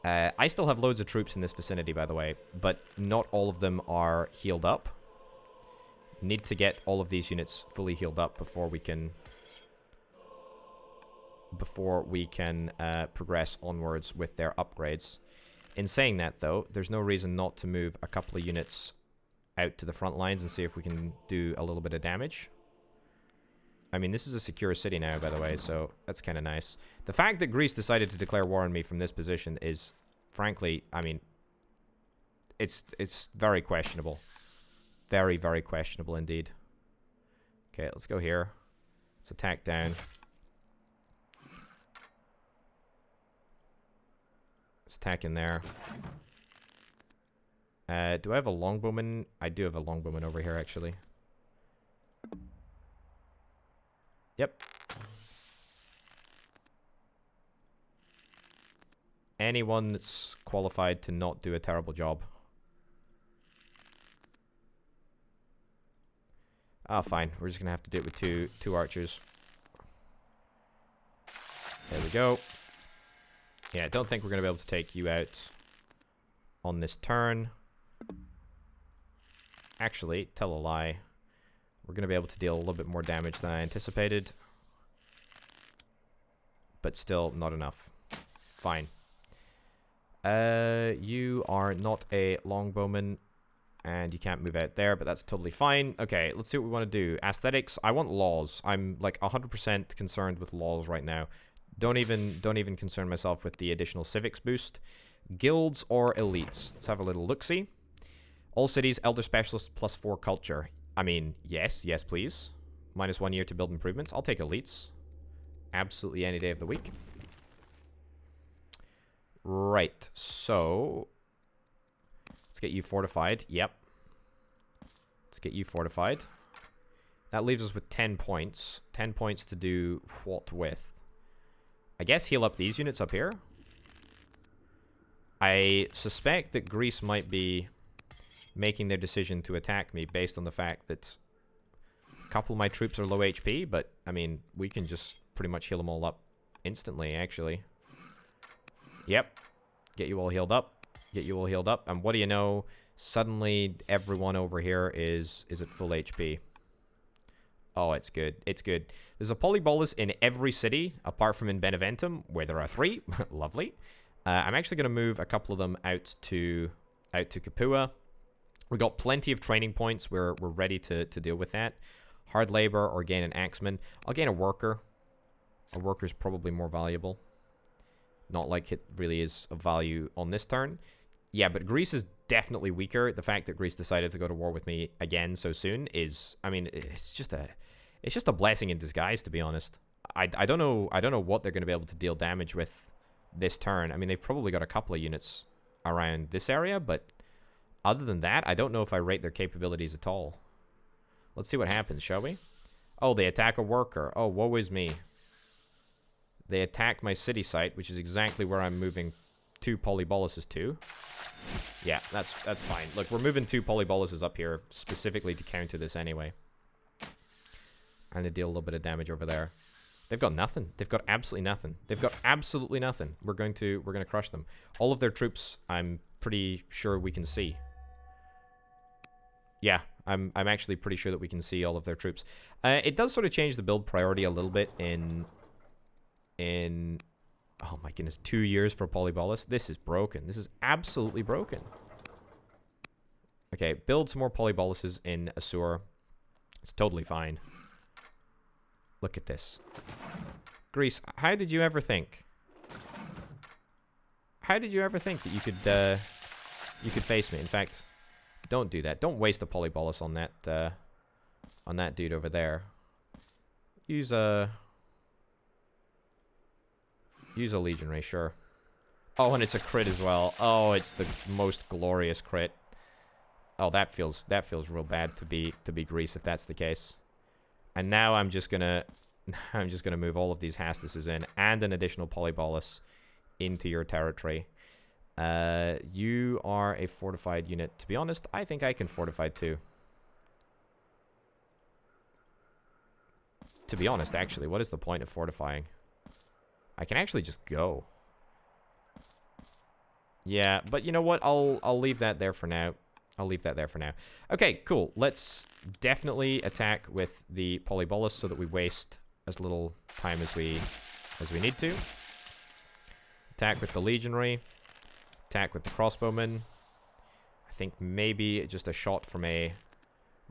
I still have loads of troops in this vicinity, by the way, but not all of them are healed up. Need to get all of these units fully healed up before we can progress onwards with their upgrades. In saying that, though, there's no reason not to move a couple of units out to the front lines and see if we can do a little bit of damage. I mean, this is a secure city now, by the way, so that's kind of nice. The fact that Greece decided to declare war on me from this position is, frankly, I mean, it's very questionable. Very, very questionable indeed. Okay, let's go here. Let's attack down. Let's attack in there. Do I have a longbowman? I do have a longbowman over here, actually. Yep. Anyone that's qualified to not do a terrible job. Ah, fine. We're just gonna have to do it with two archers. There we go. Yeah, I don't think we're gonna be able to take you out on this turn. Actually, tell a lie. We're going to be able to deal a little bit more damage than I anticipated. But still, not enough. Fine. You are not a longbowman. And you can't move out there, but that's totally fine. Okay, let's see what we want to do. Aesthetics. I want laws. I'm like 100% concerned with laws right now. Don't even concern myself with the additional civics boost. Guilds or elites. Let's have a little look-see. All cities, elder specialist, +4 culture. I mean, yes, please. -1 year to build improvements. I'll take elites. Absolutely any day of the week. Right, so let's get you fortified. Yep. Let's get you fortified. That leaves us with 10 points. 10 points to do what with? I guess heal up these units up here. I suspect that Greece might be making their decision to attack me based on the fact that a couple of my troops are low HP, but, I mean, we can just pretty much heal them all up instantly, actually. Yep. Get you all healed up. Get you all healed up. And what do you know? Suddenly, everyone over here is at full HP. Oh, it's good. It's good. There's a polybolus in every city, apart from in Beneventum, where there are 3. Lovely. I'm actually going to move a couple of them out to Capua. We got plenty of training points. We're ready to deal with that. Hard labor or gain an axeman. I'll gain a worker. A worker's probably more valuable. Not like it really is of value on this turn. Yeah, but Greece is definitely weaker. The fact that Greece decided to go to war with me again so soon is, I mean, it's just a blessing in disguise, to be honest. I don't know what they're going to be able to deal damage with this turn. I mean, they've probably got a couple of units around this area, but other than that, I don't know if I rate their capabilities at all. Let's see what happens, shall we? Oh, they attack a worker. Oh, woe is me. They attack my city site, which is exactly where I'm moving 2 polyboluses to. Yeah, that's fine. Look, we're moving 2 polyboluses up here specifically to counter this anyway. And to deal a little bit of damage over there. They've got nothing. They've got absolutely nothing. They've got absolutely nothing. We're going to crush them. All of their troops, I'm pretty sure we can see. Yeah, I'm actually pretty sure that we can see all of their troops. It does sort of change the build priority a little bit in oh my goodness, 2 years for polybolus. This is broken. This is absolutely broken. Okay, build some more polyboluses in Assur. It's totally fine. Look at this. Greece, how did you ever think? How did you ever think that you could face me? In fact, don't do that. Don't waste a polybolus on that dude over there. Use a legionary, sure. Oh, and it's a crit as well. Oh, it's the most glorious crit. Oh, that feels real bad to be Greece if that's the case. And now I'm just gonna move all of these Hastises in and an additional Polybolus into your territory. You are a fortified unit. To be honest, I think I can fortify too. To be honest, actually, what is the point of fortifying? I can actually just go. Yeah, but you know what? I'll leave that there for now. Okay, cool. Let's definitely attack with the Polybolus so that we waste as little time as we need to. Attack with the Legionary. Attack with the Crossbowmen. I think maybe just a shot from a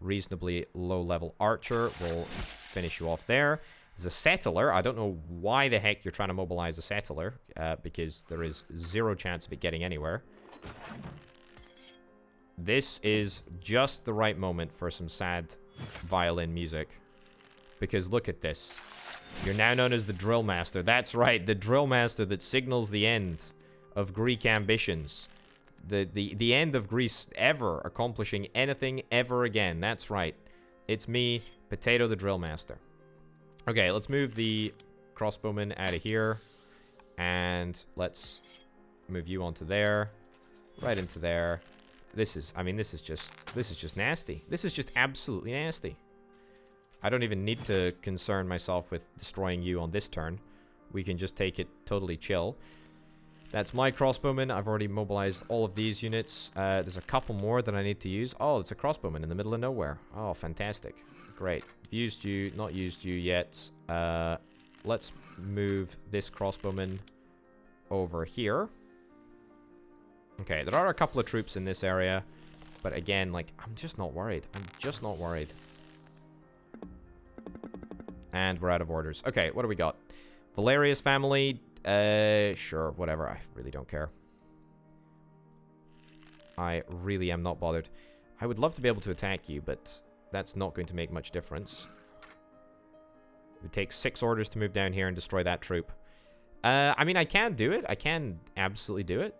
reasonably low-level archer will finish you off there. There's a settler. I don't know why the heck you're trying to mobilize a settler, because there is zero chance of it getting anywhere. This is just the right moment for some sad violin music. Because look at this. You're now known as the Drill Master. That's right, the Drill Master that signals the end of Greek ambitions. The end of Greece ever accomplishing anything ever again. That's right. It's me, Potato the Drill Master. Okay, let's move the crossbowmen out of here. And let's move you onto there. Right into there. This is just nasty. This is just absolutely nasty. I don't even need to concern myself with destroying you on this turn. We can just take it totally chill. That's my crossbowman. I've already mobilized all of these units. There's a couple more that I need to use. Oh, it's a crossbowman in the middle of nowhere. Oh, fantastic. Great. Used you, not used you yet. Let's move this crossbowman over here. Okay, there are a couple of troops in this area. But again, like, I'm just not worried. And we're out of orders. Okay, what do we got? Valerius family. Sure, whatever. I really don't care. I really am not bothered. I would love to be able to attack you, but that's not going to make much difference. It would take 6 orders to move down here and destroy that troop. I mean, I can do it. I can absolutely do it.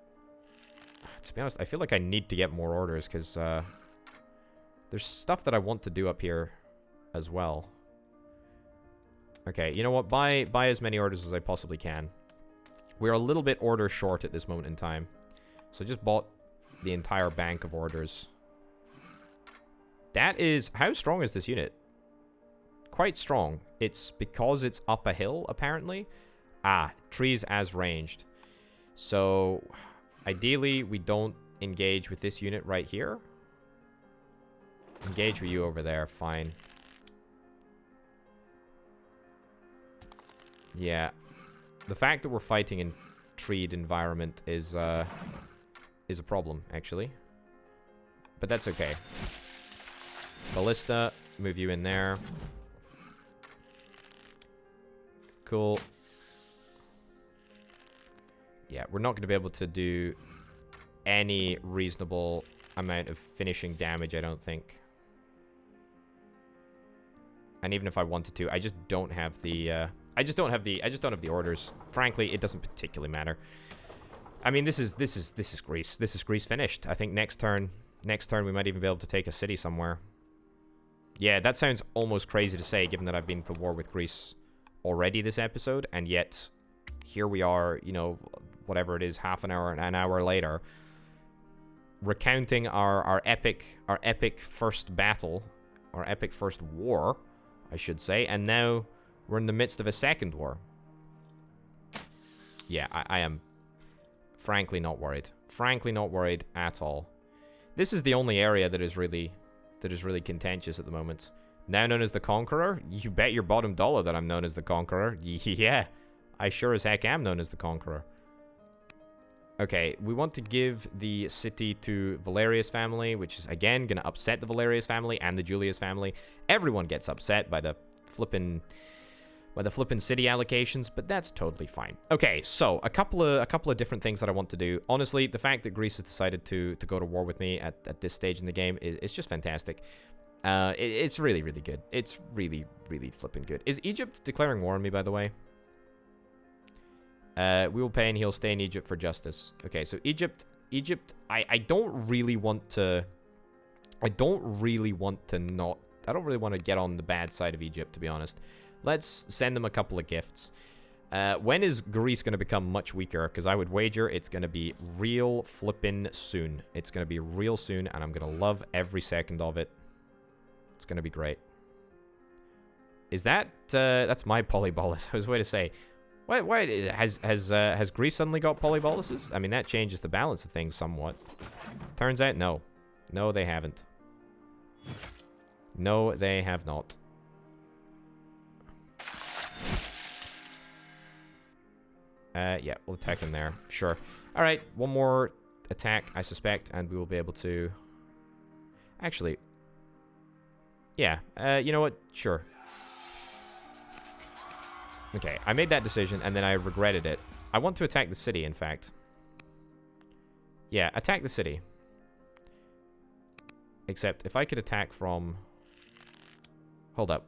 To be honest, I feel like I need to get more orders because there's stuff that I want to do up here as well. Okay, you know what? Buy as many orders as I possibly can. We're a little bit order short at this moment in time. So I just bought the entire bank of orders. That is... How strong is this unit? Quite strong. It's because it's up a hill, apparently. Ah, trees as ranged. So, ideally, we don't engage with this unit right here. Engage with you over there, fine. Yeah. The fact that we're fighting in treed environment is a problem, actually. But that's okay. Ballista, move you in there. Cool. Yeah, we're not going to be able to do any reasonable amount of finishing damage, I don't think. And even if I wanted to, I just don't have the I just don't have the orders. Frankly, it doesn't particularly matter. I mean, this is Greece. This is Greece finished. I think next turn we might even be able to take a city somewhere. Yeah, that sounds almost crazy to say, given that I've been to war with Greece already this episode, and yet here we are, you know, whatever it is, half an hour later, recounting our epic first battle, our epic first war, I should say, and now we're in the midst of a second war. Yeah, I am frankly not worried. Frankly not worried at all. This is the only area that is really contentious at the moment. Now known as the Conqueror? You bet your bottom dollar that I'm known as the Conqueror. Yeah, I sure as heck am known as the Conqueror. Okay, we want to give the city to Valerius family, which is, again, going to upset the Valerius family and the Julius family. Everyone gets upset by the flippin' city allocations, but that's totally fine. Okay, so a couple of different things that I want to do. Honestly, the fact that Greece has decided to go to war with me at this stage in the game is just fantastic. It's really, really good. It's really, really flipping good. Is Egypt declaring war on me, by the way? We will pay and he'll stay in Egypt for justice. Okay, so Egypt, I don't really want to... I don't really want to get on the bad side of Egypt, to be honest. Let's send them a couple of gifts. When is Greece going to become much weaker? Because I would wager it's going to be real flippin' soon. It's going to be real soon, and I'm going to love every second of it. It's going to be great. Is that... that's my polybolus. I was going to say... Wait, has Greece suddenly got polyboluses? I mean, that changes the balance of things somewhat. Turns out, no. No, they haven't. No, they have not. Yeah, we'll attack them there. Sure. Alright, one more attack, I suspect, and we will be able to... Actually... Yeah, you know what? Sure. Okay, I made that decision, and then I regretted it. I want to attack the city, in fact. Yeah, attack the city. Except, if I could attack from... Hold up.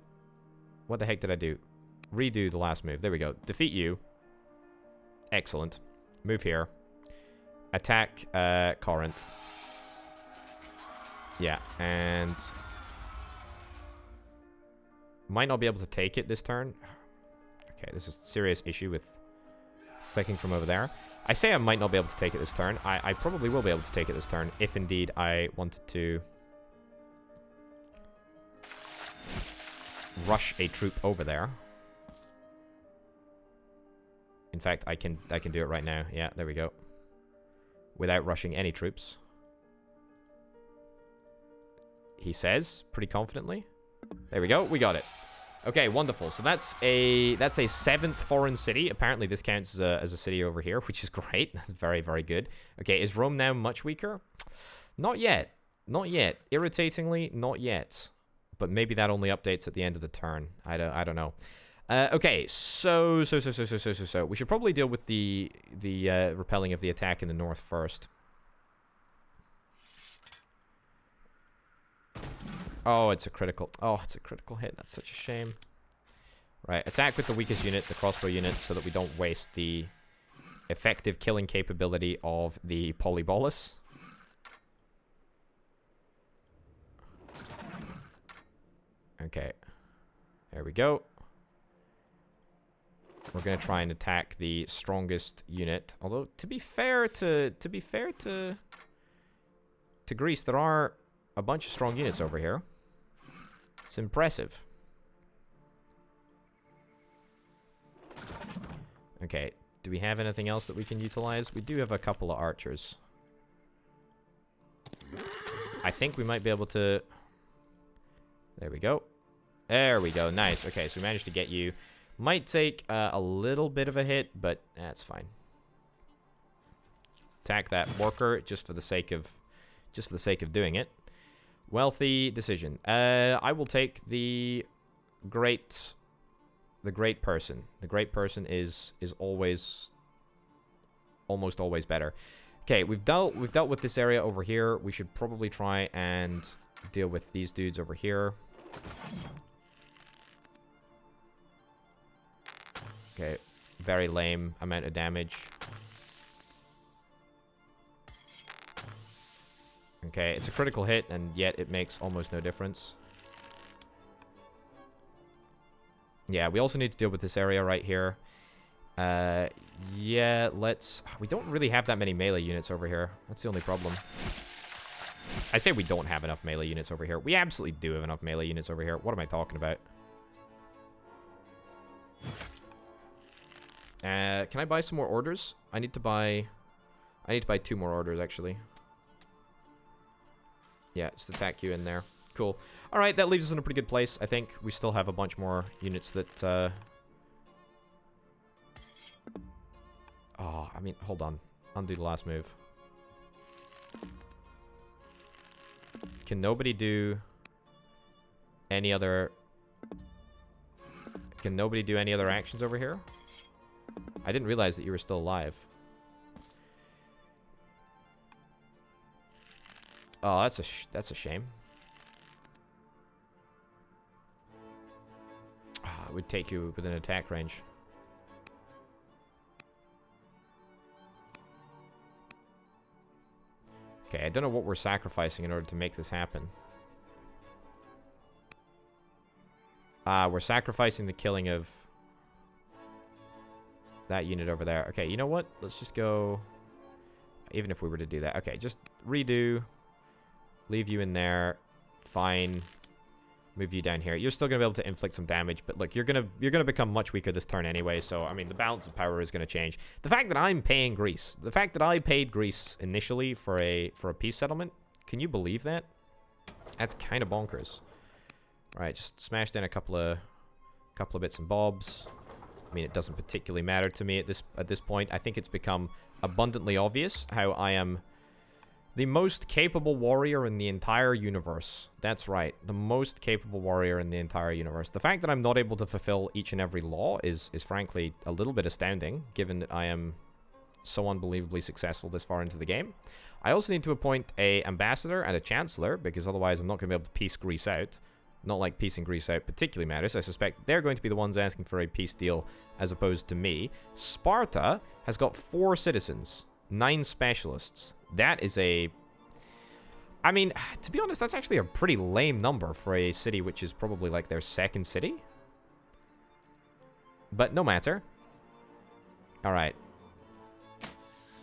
What the heck did I do? Redo the last move. There we go. Defeat you. Excellent. Move here. Attack Corinth. Yeah, and... Might not be able to take it this turn. Okay, this is a serious issue with clicking from over there. I say I might not be able to take it this turn. I probably will be able to take it this turn, if indeed I wanted to rush a troop over there. In fact, I can do it right now. Yeah, there we go. Without rushing any troops. He says, pretty confidently. There we go, we got it. Okay, wonderful. So that's a 7th foreign city. Apparently this counts as a city over here, which is great. That's very, very good. Okay, is Rome now much weaker? Not yet. Not yet. Irritatingly, not yet. But maybe that only updates at the end of the turn. I don't know. Okay, so we should probably deal with the repelling of the attack in the north first. Oh, it's a critical. Oh, it's a critical hit. That's such a shame. Right, attack with the weakest unit, the crossbow unit, so that we don't waste the effective killing capability of the polybolus. Okay. There we go. We're gonna try and attack the strongest unit. Although, to be fair to Greece, there are a bunch of strong units over here. It's impressive. Okay, do we have anything else that we can utilize? We do have a couple of archers. I think we might be able to... There we go. There we go, nice. Okay, so we managed to get you. Might take a little bit of a hit, but that's fine. Attack that worker just for the sake of doing it. Wealthy decision. I will take the great person. The great person is always almost always better. Okay, we've dealt with this area over here. We should probably try and deal with these dudes over here. Okay, very lame amount of damage. Okay, it's a critical hit, and yet it makes almost no difference. Yeah, we also need to deal with this area right here. Yeah, let's... We don't really have that many melee units over here. That's the only problem. I say we don't have enough melee units over here. We absolutely do have enough melee units over here. What am I talking about? Can I buy some more orders? I need to buy 2 more orders, actually. Yeah, just attack you in there. Cool. Alright, that leaves us in a pretty good place, I think. We still have a bunch more units that, Oh, I mean, hold on. Undo the last move. Can nobody do any other... Can nobody do any other actions over here? I didn't realize that you were still alive. Oh, that's a shame. would take you within attack range. Okay, I don't know what we're sacrificing in order to make this happen. We're sacrificing the killing of that unit over there. Okay, you know what? Let's just go... Even if we were to do that. Okay, just redo. Leave you in there. Fine. Move you down here. You're still going to be able to inflict some damage, but look, you're going to become much weaker this turn anyway, so, I mean, the balance of power is going to change. The fact that I'm paying Greece, the fact that I paid Greece initially for a peace settlement, can you believe that? That's kind of bonkers. All right, just smashed in a couple of bits and bobs. I mean, it doesn't particularly matter to me at this point. I think it's become abundantly obvious how I am the most capable warrior in the entire universe. That's right, the most capable warrior in the entire universe. The fact that I'm not able to fulfill each and every law is frankly a little bit astounding, given that I am so unbelievably successful this far into the game. I also need to appoint a ambassador and a chancellor, because otherwise I'm not going to be able to peace Greece out. Not like piecing Greece out particularly matters. I suspect they're going to be the ones asking for a peace deal as opposed to me. Sparta has got 4 citizens, 9 specialists. That is a... I mean, to be honest, that's actually a pretty lame number for a city which is probably like their second city. But no matter. Alright.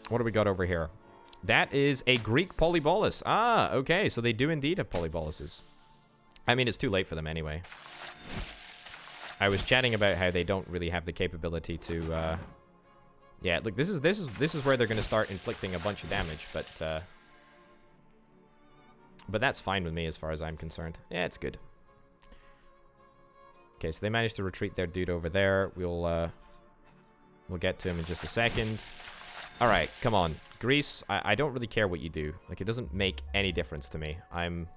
What do we got over here? That is a Greek polybolus. Ah, okay, so they do indeed have polyboluses. I mean, it's too late for them anyway. I was chatting about how they don't really have the capability to, yeah, look, this is where they're going to start inflicting a bunch of damage, but that's fine with me as far as I'm concerned. Yeah, it's good. Okay, so they managed to retreat their dude over there. We'll get to him in just a second. All right, come on. Greece, I don't really care what you do. Like, it doesn't make any difference to me. I'm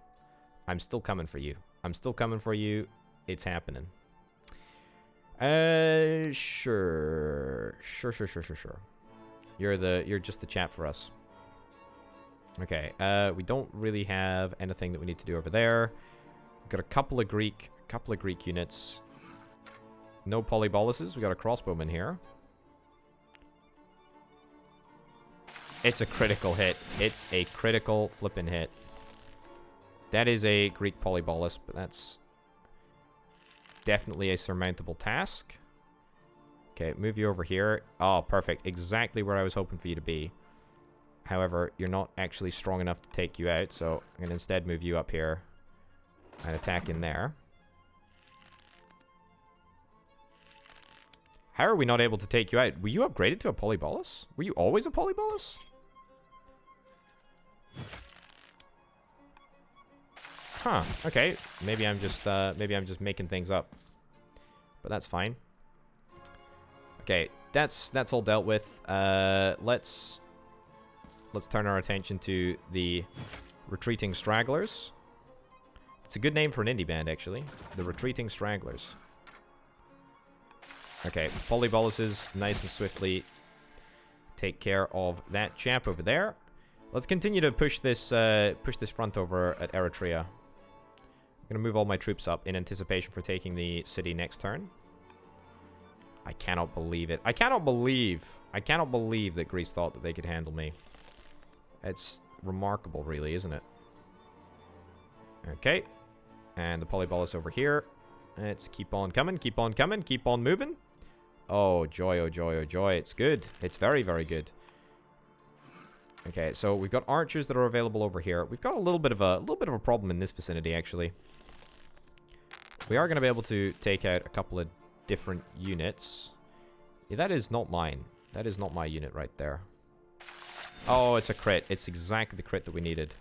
still coming for you. I'm still coming for you. It's happening. Sure. You're just the chap for us. Okay, we don't really have anything that we need to do over there. We've got a couple of Greek units. No polyboluses. We got a crossbowman here. It's a critical hit. It's a critical flippin' hit. That is a Greek polybolus, but that's definitely a surmountable task. Okay, move you over here. Oh, perfect. Exactly where I was hoping for you to be. However, you're not actually strong enough to take you out, so I'm going to instead move you up here and attack in there. How are we not able to take you out? Were you upgraded to a polybolus? Were you always a polybolus? Huh, okay. Maybe I'm just making things up. But that's fine. Okay, that's all dealt with. Let's turn our attention to the Retreating Stragglers. It's a good name for an indie band, actually. The Retreating Stragglers. Okay, polyboluses, nice and swiftly take care of that chap over there. Let's continue to push this front over at Eritrea. I'm gonna move all my troops up in anticipation for taking the city next turn. I cannot believe it. I cannot believe that Greece thought that they could handle me. It's remarkable, really, isn't it? Okay. And the polybolus over here. Let's keep on coming, keep on coming, keep on moving. Oh, joy, oh, joy, oh, joy. It's good. It's very, very good. Okay, so we've got archers that are available over here. We've got a little bit of a problem in this vicinity, actually. We are going to be able to take out a couple of different units. Yeah, that is not mine. That is not my unit right there. Oh, it's a crit. It's exactly the crit that we needed.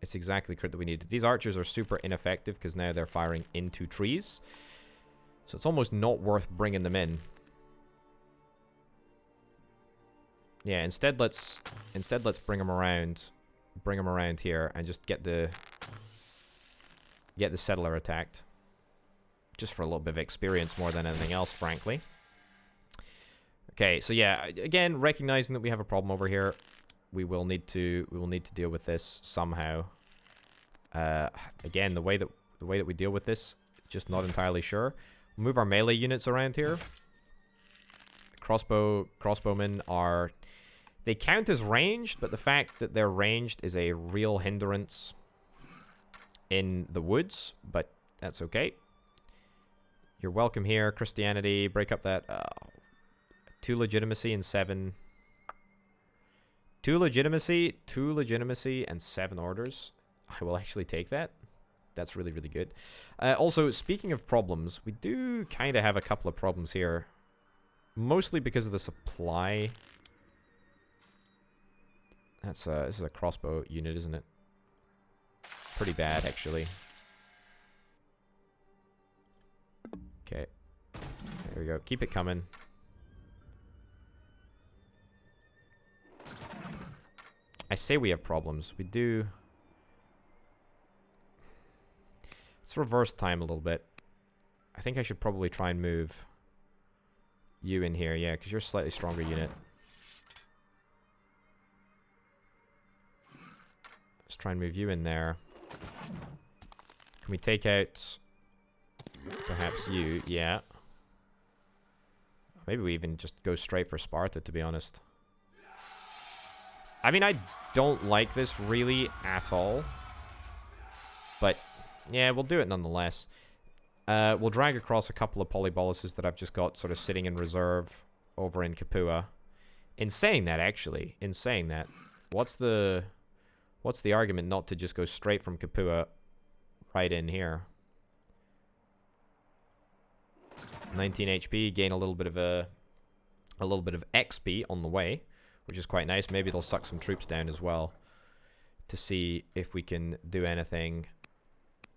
It's exactly the crit that we needed. These archers are super ineffective because now they're firing into trees. So it's almost not worth bringing them in. Yeah, instead let's bring them around. Bring them around here and just get the settler attacked. Just for a little bit of experience more than anything else, frankly. Okay, so yeah, again, recognizing that we have a problem over here, we will need to deal with this somehow. Again, the way that we deal with this Just not entirely sure. We'll move our melee units around here. Crossbowmen are... They count as ranged, but the fact that they're ranged is a real hindrance in the woods, but that's okay. You're welcome here, Christianity. Break up that... 2 legitimacy and 7... 2 legitimacy, and 7 orders. I will actually take that. That's really, really good. Also, speaking of problems, we do kind of have a couple of problems here. Mostly because of the supply. This is a crossbow unit, isn't it? Pretty bad, actually. Okay. There we go. Keep it coming. I say we have problems. We do. Let's reverse time a little bit. I think I should probably try and move you in here. Yeah, because you're a slightly stronger unit. Let's try and move you in there. Can we take out perhaps you? Yeah. Maybe we even just go straight for Sparta, to be honest. I mean, I don't like this really at all. But, yeah, we'll do it nonetheless. We'll drag across a couple of polyboluses that I've just got sort of sitting in reserve over in Capua. In saying that, actually, what's the argument not to just go straight from Capua right in here? 19 HP, gain a little bit of XP on the way, which is quite nice. Maybe they'll suck some troops down as well to see if we can do anything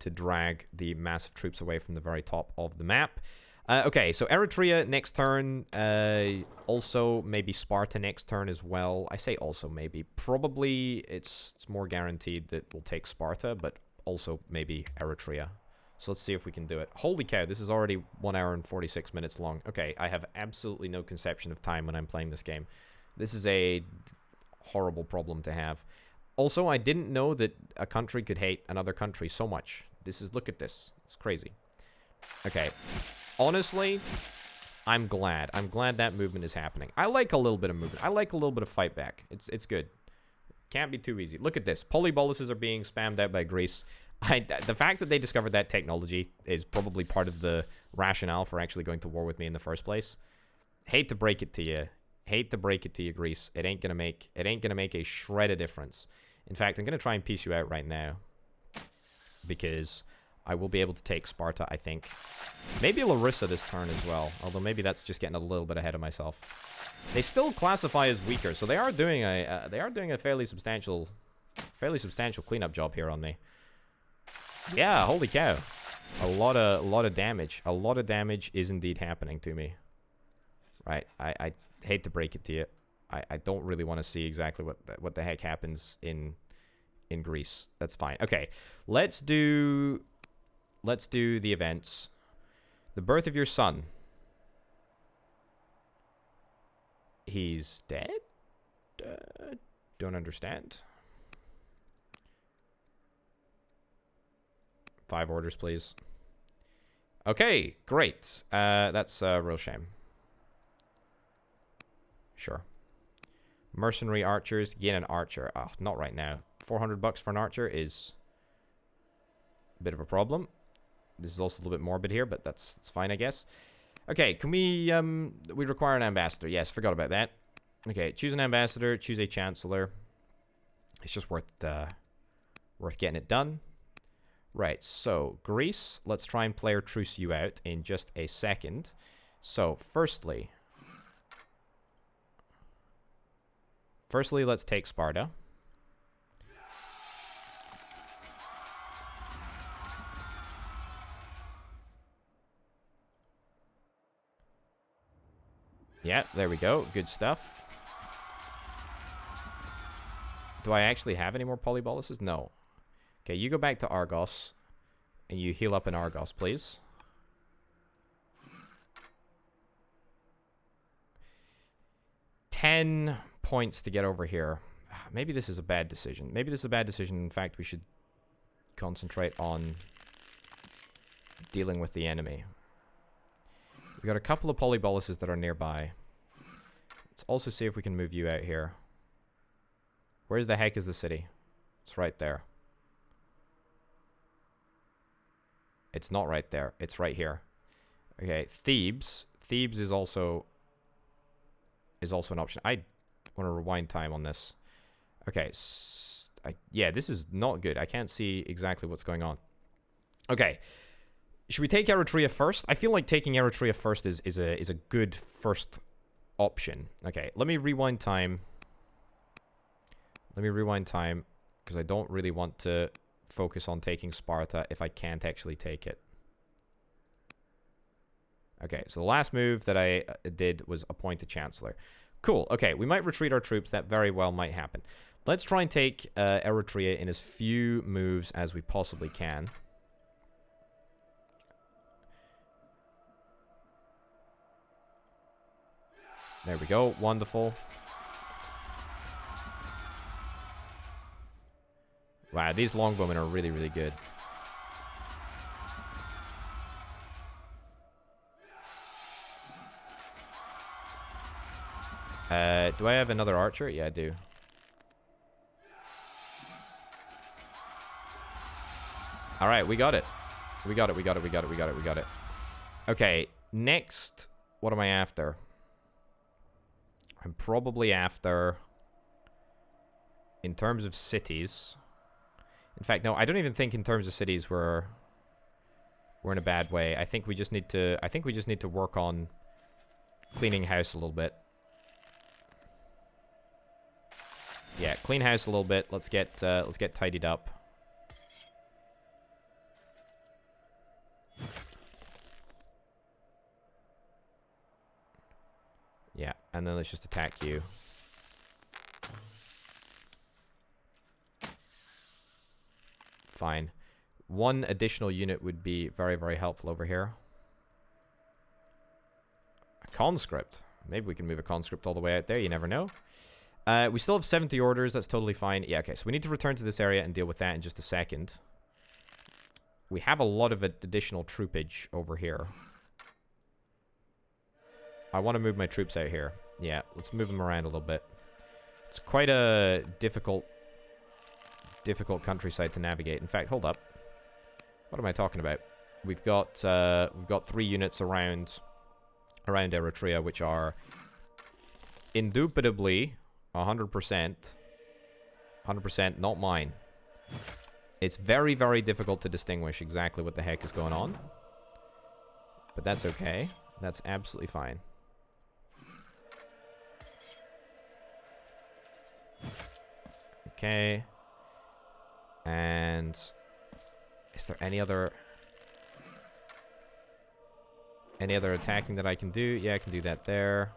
to drag the massive troops away from the very top of the map. Okay, so Eritrea next turn. Also, maybe Sparta next turn as well. I say also maybe. Probably it's more guaranteed that we'll take Sparta, but also maybe Eritrea. So let's see if we can do it. Holy cow, this is already 1 hour and 46 minutes long. Okay, I have absolutely no conception of time when I'm playing this game. This is a horrible problem to have. Also, I didn't know that a country could hate another country so much. Look at this. It's crazy. Okay. Honestly, I'm glad. I'm glad that movement is happening. I like a little bit of movement. I like a little bit of fight back. It's good. Can't be too easy. Look at this. Polyboluses are being spammed out by Greece. The fact that they discovered that technology is probably part of the rationale for actually going to war with me in the first place. Hate to break it to you. Hate to break it to you, Greece. It ain't gonna make a shred of difference. In fact, I'm gonna try and piece you out right now, because I will be able to take Sparta, I think. Maybe Larissa this turn as well, although maybe that's just getting a little bit ahead of myself. They still classify as weaker, so they are doing a fairly substantial cleanup job here on me. Yeah, holy cow. A lot of damage. A lot of damage is indeed happening to me. Right, I hate to break it to you. I don't really want to see exactly what the heck happens in Greece. That's fine. Okay, let's do the events. The birth of your son. He's dead? Don't understand. 5 orders, please. Okay, great. That's a real shame. Sure. Mercenary archers. Gain an archer. Oh, not right now. 400 bucks for an archer is a bit of a problem. This is also a little bit morbid here, but that's fine, I guess. Okay, can we require an ambassador. Yes, forgot about that. Okay, choose an ambassador, choose a chancellor. It's just worth getting it done. Right, so Greece, let's try and player truce you out in just a second. So, firstly, let's take Sparta. Yeah, there we go. Good stuff. Do I actually have any more polyboluses? No. Okay, you go back to Argos, and you heal up in Argos, please. $10 points to get over here. Maybe this is a bad decision. In fact, we should concentrate on dealing with the enemy. We got a couple of polyboluses that are nearby. Let's also see if we can move you out here. Where's the heck is the city? It's right there. It's not right there. It's right here. Okay, Thebes. Thebes is also an option. I want to rewind time on this. Okay, yeah, this is not good. I can't see exactly what's going on. Okay. Should we take Eritrea first? I feel like taking Eritrea first is a good first option. Okay, let me rewind time. Let me rewind time, because I don't really want to focus on taking Sparta if I can't actually take it. Okay, so the last move that I did was appoint a chancellor. Cool, okay, we might retreat our troops. That very well might happen. Let's try and take Eritrea in as few moves as we possibly can. There we go. Wonderful. Wow, these longbowmen are really, really good. Do I have another archer? Yeah, I do. Alright, we got it. We got it. Okay, next, what am I after? I'm probably after, in terms of cities. In fact, no, I don't even think in terms of cities we're in a bad way. I think we just need to work on cleaning house a little bit. Yeah, clean house a little bit. Let's get tidied up. Yeah, and then let's just attack you. Fine. One additional unit would be very, very helpful over here. A conscript. Maybe we can move a conscript all the way out there. You never know. We still have 70 orders. That's totally fine. Yeah, okay. So we need to return to this area and deal with that in just a second. We have a lot of additional troopage over here. I want to move my troops out here. Yeah, let's move them around a little bit. It's quite a difficult countryside to navigate. In fact, hold up. What am I talking about? We've got 3 units around Eritrea, which are indubitably 100% not mine. It's very, very difficult to distinguish exactly what the heck is going on. But that's okay. That's absolutely fine. Okay. And is there any other attacking that I can do? Yeah, I can do that there.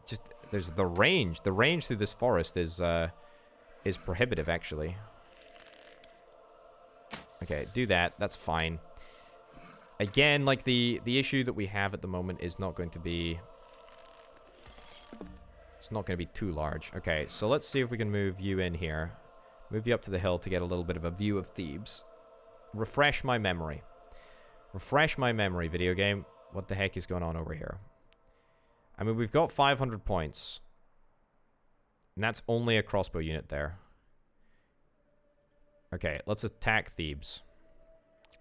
Just there's the range. The range through this forest is prohibitive, actually. Okay, do that. That's fine. Again, like the issue that we have at the moment is not going to be. It's not going to be too large. Okay, so let's see if we can move you in here. Move you up to the hill to get a little bit of a view of Thebes. Refresh my memory. Refresh my memory, video game. What the heck is going on over here? I mean, we've got 500 points. And that's only a crossbow unit there. Okay, let's attack Thebes.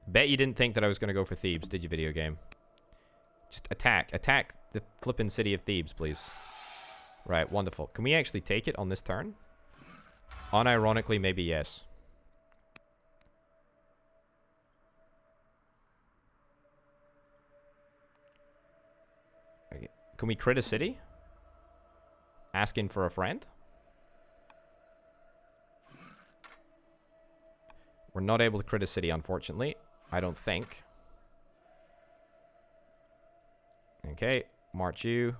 Bet you didn't think that I was going to go for Thebes, did you, video game? Just attack. Attack the flippin' city of Thebes, please. Right, wonderful. Can we actually take it on this turn? Unironically, maybe yes. Okay. Can we crit a city? Asking for a friend? We're not able to crit a city, unfortunately. I don't think. Okay, march you.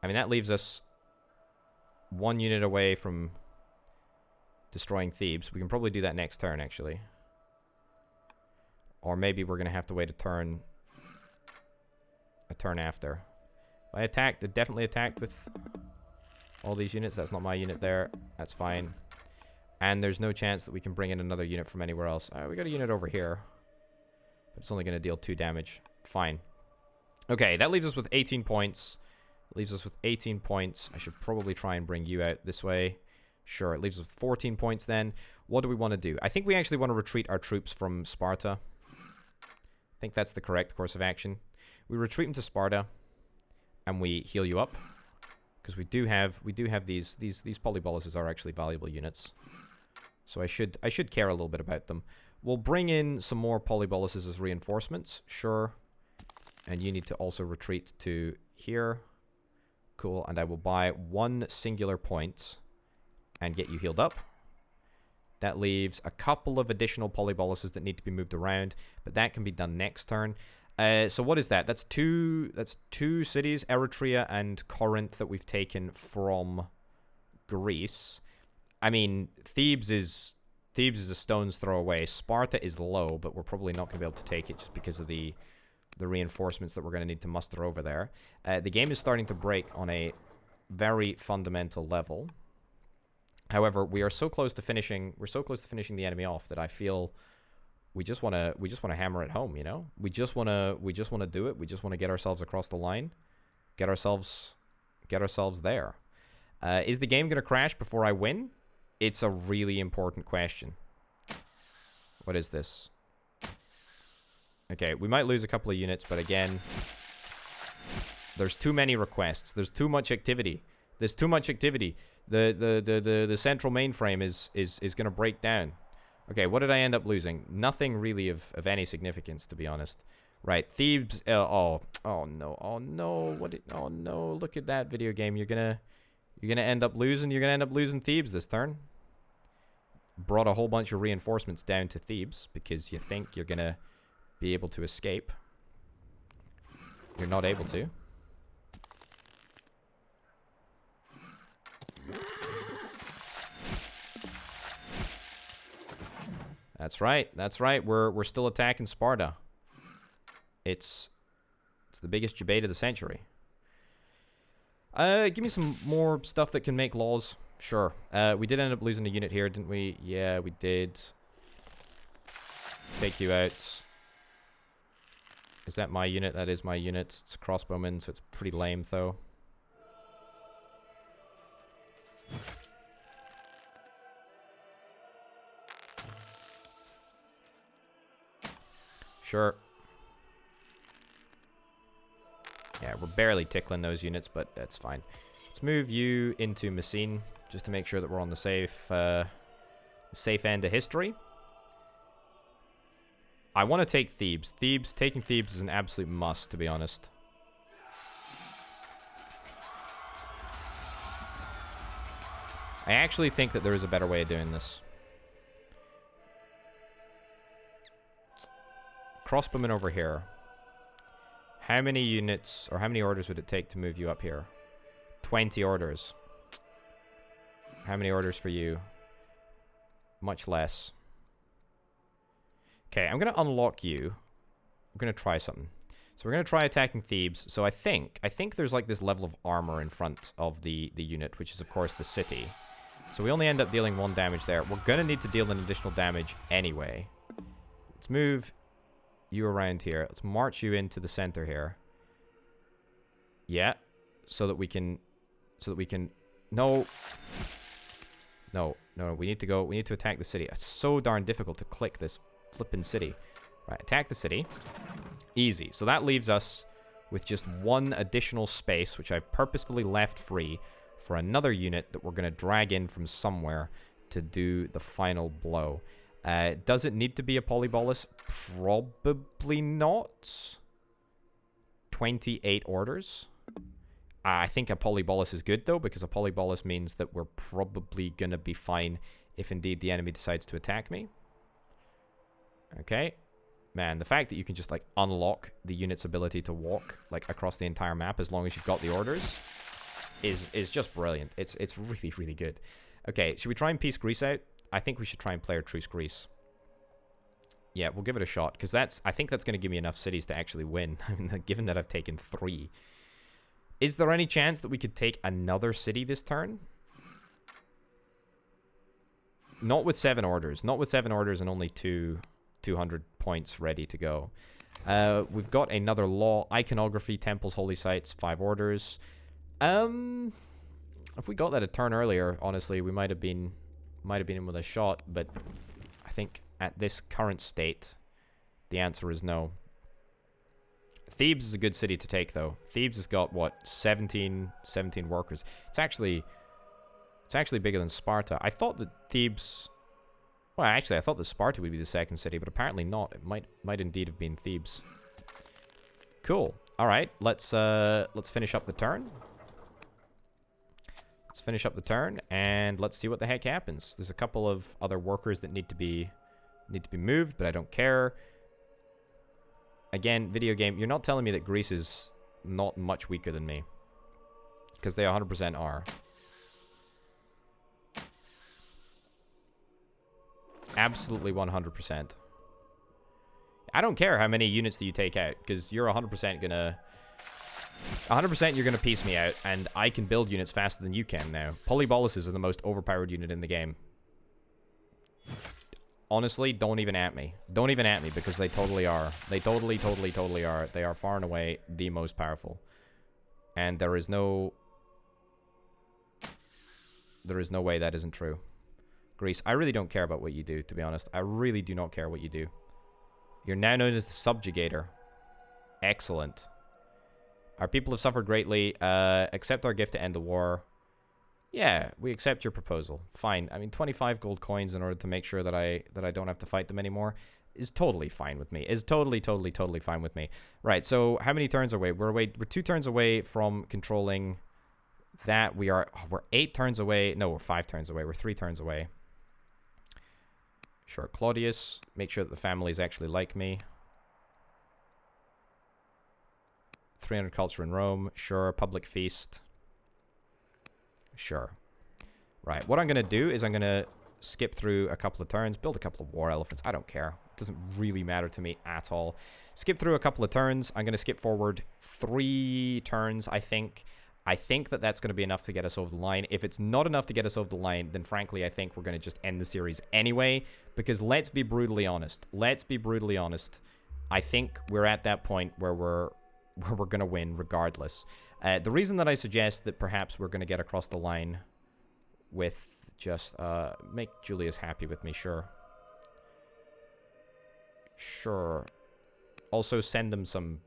I mean, that leaves us 1 unit away from destroying Thebes. We can probably do that next turn, actually. Or maybe we're going to have to wait a turn after. I attacked, definitely attacked with all these units. That's not my unit there. That's fine. And there's no chance that we can bring in another unit from anywhere else. We got a unit over here. But it's only going to deal 2 damage. Fine. Okay, that leaves us with 18 points. Leaves us with 18 points. I should probably try and bring you out this way. Sure, it leaves us with 14 points then. What do we want to do? I think we actually want to retreat our troops from Sparta. I think that's the correct course of action. We retreat them to Sparta. And we heal you up. Because we do have these polyboluses are actually valuable units. So I should care a little bit about them. We'll bring in some more polyboluses as reinforcements. Sure. And you need to also retreat to here. Cool. And I will buy 1 singular point and get you healed up. That leaves a couple of additional polyboluses that need to be moved around, but that can be done next turn. So what is that? That's two cities, Eritrea and Corinth, that we've taken from Greece. I mean, Thebes is a stone's throw away. Sparta is low, but we're probably not going to be able to take it just because of the reinforcements that we're going to need to muster over there. The game is starting to break on a very fundamental level. However, we are so close to finishing. We're so close to finishing the enemy off that I feel we just want to hammer it home. You know, we just want to do it. We just want to get ourselves across the line, get ourselves there. Is the game going to crash before I win? It's a really important question. What is this? Okay, we might lose a couple of units, but again, there's too many requests. There's too much activity. There's too much activity. The central mainframe is going to break down. Okay, what did I end up losing? Nothing really of any significance, to be honest. Right, Thebes. Oh no. Oh no. Look at that, video game. You're gonna end up losing. You're gonna end up losing Thebes this turn. Brought a whole bunch of reinforcements down to Thebes because you think you're gonna be able to escape. You're not able to. That's right. That's right. We're still attacking Sparta. It's the biggest debate of the century. Give me some more stuff that can make laws. Sure. We did end up losing a unit here, didn't we? Yeah, we did. Take you out. Is that my unit? That is my unit. It's a crossbowman, so it's pretty lame, though. Sure. Yeah, we're barely tickling those units, but that's fine. Let's move you into Messene, just to make sure that we're on the safe end of history. I want to take Thebes. Taking Thebes is an absolute must, to be honest. I actually think that there is a better way of doing this. Crossbowman over here. How many units, or how many orders would it take to move you up here? 20 orders. How many orders for you? Much less. Okay, I'm going to unlock you. We're going to try something. So we're going to try attacking Thebes. So I think there's like this level of armor in front of the unit, which is of course the city. So we only end up dealing 1 damage there. We're going to need to deal an additional damage anyway. Let's move you around here. Let's march you into the center here. Yeah. So that we can... No. We need to go... We need to attack the city. It's so darn difficult to click this flippin' city. Right, attack the city. Easy. So that leaves us with just 1 additional space, which I've purposefully left free for another unit that we're going to drag in from somewhere to do the final blow. Does it need to be a polybolus? Probably not. 28 orders. I think a polybolus is good, though, because a polybolus means that we're probably going to be fine if indeed the enemy decides to attack me. Okay. Man, the fact that you can just, like, unlock the unit's ability to walk, like, across the entire map as long as you've got the orders is just brilliant. It's really, really good. Okay, should we try and piece Greece out? I think we should try and play our Truce Greece. Yeah, we'll give it a shot, because I think that's going to give me enough cities to actually win, given that I've taken 3. Is there any chance that we could take another city this turn? Not with 7 orders. Not with 7 orders and only 200 points ready to go. We've got another law. Iconography, temples, holy sites, 5 orders. If we got that a turn earlier, honestly, we might have been in with a shot, but I think at this current state, the answer is no. Thebes is a good city to take, though. Thebes has got, what, 17 workers. It's actually bigger than Sparta. I thought that Thebes... Well, actually, I thought that Sparta would be the second city, but apparently not. It might indeed have been Thebes. Cool. All right, let's finish up the turn. Let's finish up the turn, and let's see what the heck happens. There's a couple of other workers that need to be moved, but I don't care. Again, video game, you're not telling me that Greece is not much weaker than me. Because they 100% are. Absolutely 100%. I don't care how many units that you take out, because you're 100% gonna... 100% you're gonna piece me out, and I can build units faster than you can now. Polyboluses are the most overpowered unit in the game. Honestly, don't even at me. Don't even at me, because they totally are. They totally are. They are far and away the most powerful. And there is no way that isn't true. Greece, I really don't care about what you do, to be honest. I really do not care what you do. You're now known as the subjugator. Excellent. Our people have suffered greatly. Accept our gift to end the war. Yeah, we accept your proposal. Fine. I mean, 25 gold coins in order to make sure that I don't have to fight them anymore is totally fine with me. Is totally fine with me. Right, so how many turns away? We're 2 turns away from controlling that. We're 8 turns away. No, we're 5 turns away. We're 3 turns away. Sure, Claudius. Make sure that the families actually like me. 300 culture in Rome. Sure, public feast. Sure. Right, what I'm going to do is I'm going to skip through a couple of turns, build a couple of war elephants. I don't care. It doesn't really matter to me at all. Skip through a couple of turns. I'm going to skip forward 3 turns, I think. I think that that's going to be enough to get us over the line. If it's not enough to get us over the line, then frankly, I think we're going to just end the series anyway. Because let's be brutally honest. Let's be brutally honest. I think we're at that point where we're going to win regardless. The reason that I suggest that perhaps we're going to get across the line with just make Julius happy with me, sure. Sure. Also send them some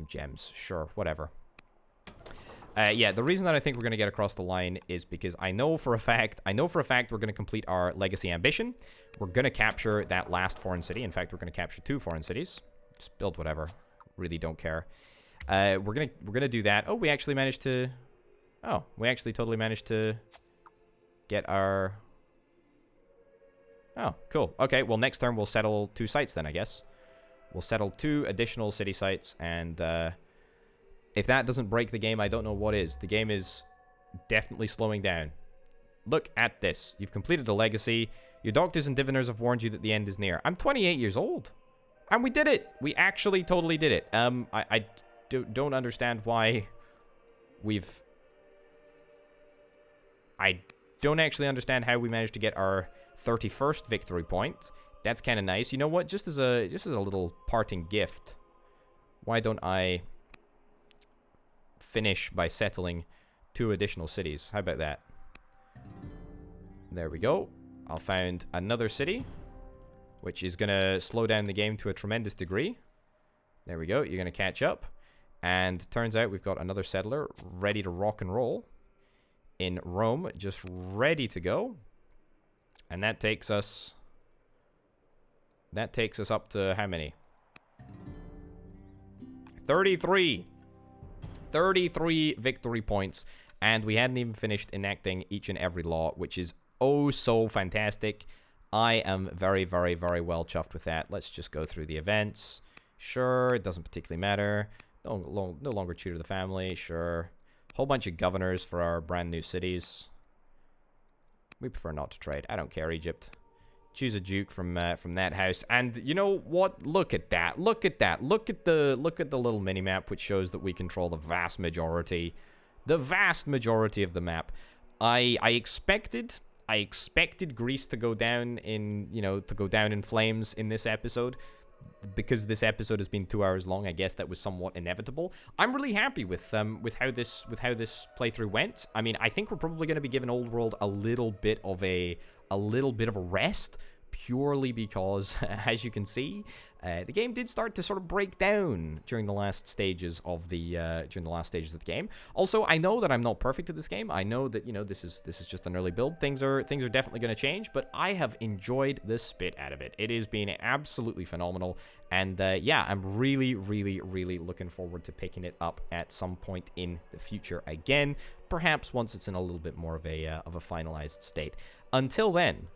gems, sure, whatever. Yeah, the reason that I think we're going to get across the line is because I know for a fact we're going to complete our legacy ambition. We're going to capture that last foreign city. In fact, we're going to capture 2 foreign cities. Just build whatever. Really don't care. We're gonna do that. Oh, we actually managed to... Oh, we actually totally managed to get our... Oh, cool. Okay, well, next turn we'll settle 2 sites then, I guess. We'll settle 2 additional city sites, and if that doesn't break the game, I don't know what is. The game is definitely slowing down. Look at this. You've completed a legacy. Your doctors and diviners have warned you that the end is near. I'm 28 years old. And we did it. We actually totally did it. I don't understand why we've... I don't actually understand how we managed to get our 31st victory point. That's kind of nice. You know what? Just as a little parting gift, why don't I finish by settling 2 additional cities? How about that? There we go. I'll found another city, which is going to slow down the game to a tremendous degree. There we go. You're going to catch up. And turns out we've got another settler ready to rock and roll in Rome, just ready to go. And that takes us up to how many? 33. 33 victory points. And we hadn't even finished enacting each and every law, which is oh so fantastic. I am very, very, very well chuffed with that. Let's just go through the events. Sure, it doesn't particularly matter. No longer tutor the family. Sure. Whole bunch of governors for our brand new cities. We prefer not to trade. I don't care, Egypt. Choose a duke from that house. And you know what? Look at that. Look at that. Look at the little mini map which shows that we control the vast majority of the map. I expected I expected Greece to go down in, to go down in flames in this episode. Because this episode has been 2 hours long, I guess that was somewhat inevitable. I'm really happy with how this playthrough went. I mean, I think we're probably going to be giving Old World a little bit of a rest, purely because, as you can see, the game did start to sort of break down during the last stages of the game. Also, I know that I'm not perfect at this game. I know that this is just an early build. Things are definitely going to change, but I have enjoyed the spit out of it. It has been absolutely phenomenal, and yeah, I'm really, really, really looking forward to picking it up at some point in the future again. Perhaps once it's in a little bit more of a finalized state. Until then,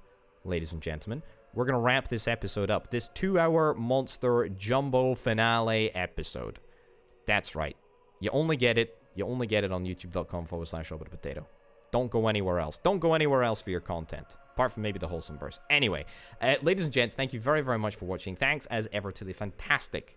ladies and gentlemen, we're going to wrap this episode up. This 2-hour monster jumbo finale episode. That's right. You only get it on youtube.com/potato. Don't go anywhere else. Don't go anywhere else for your content. Apart from maybe the wholesome burst. Anyway, ladies and gents, thank you very, very much for watching. Thanks as ever to the fantastic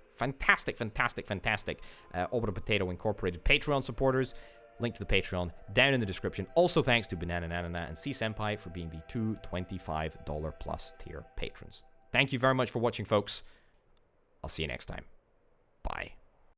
Orbital Potato Incorporated Patreon supporters. Link to the Patreon down in the description. Also, thanks to Banana Nanana and C Senpai for being the two $25+ tier patrons. Thank you very much for watching, folks. I'll see you next time.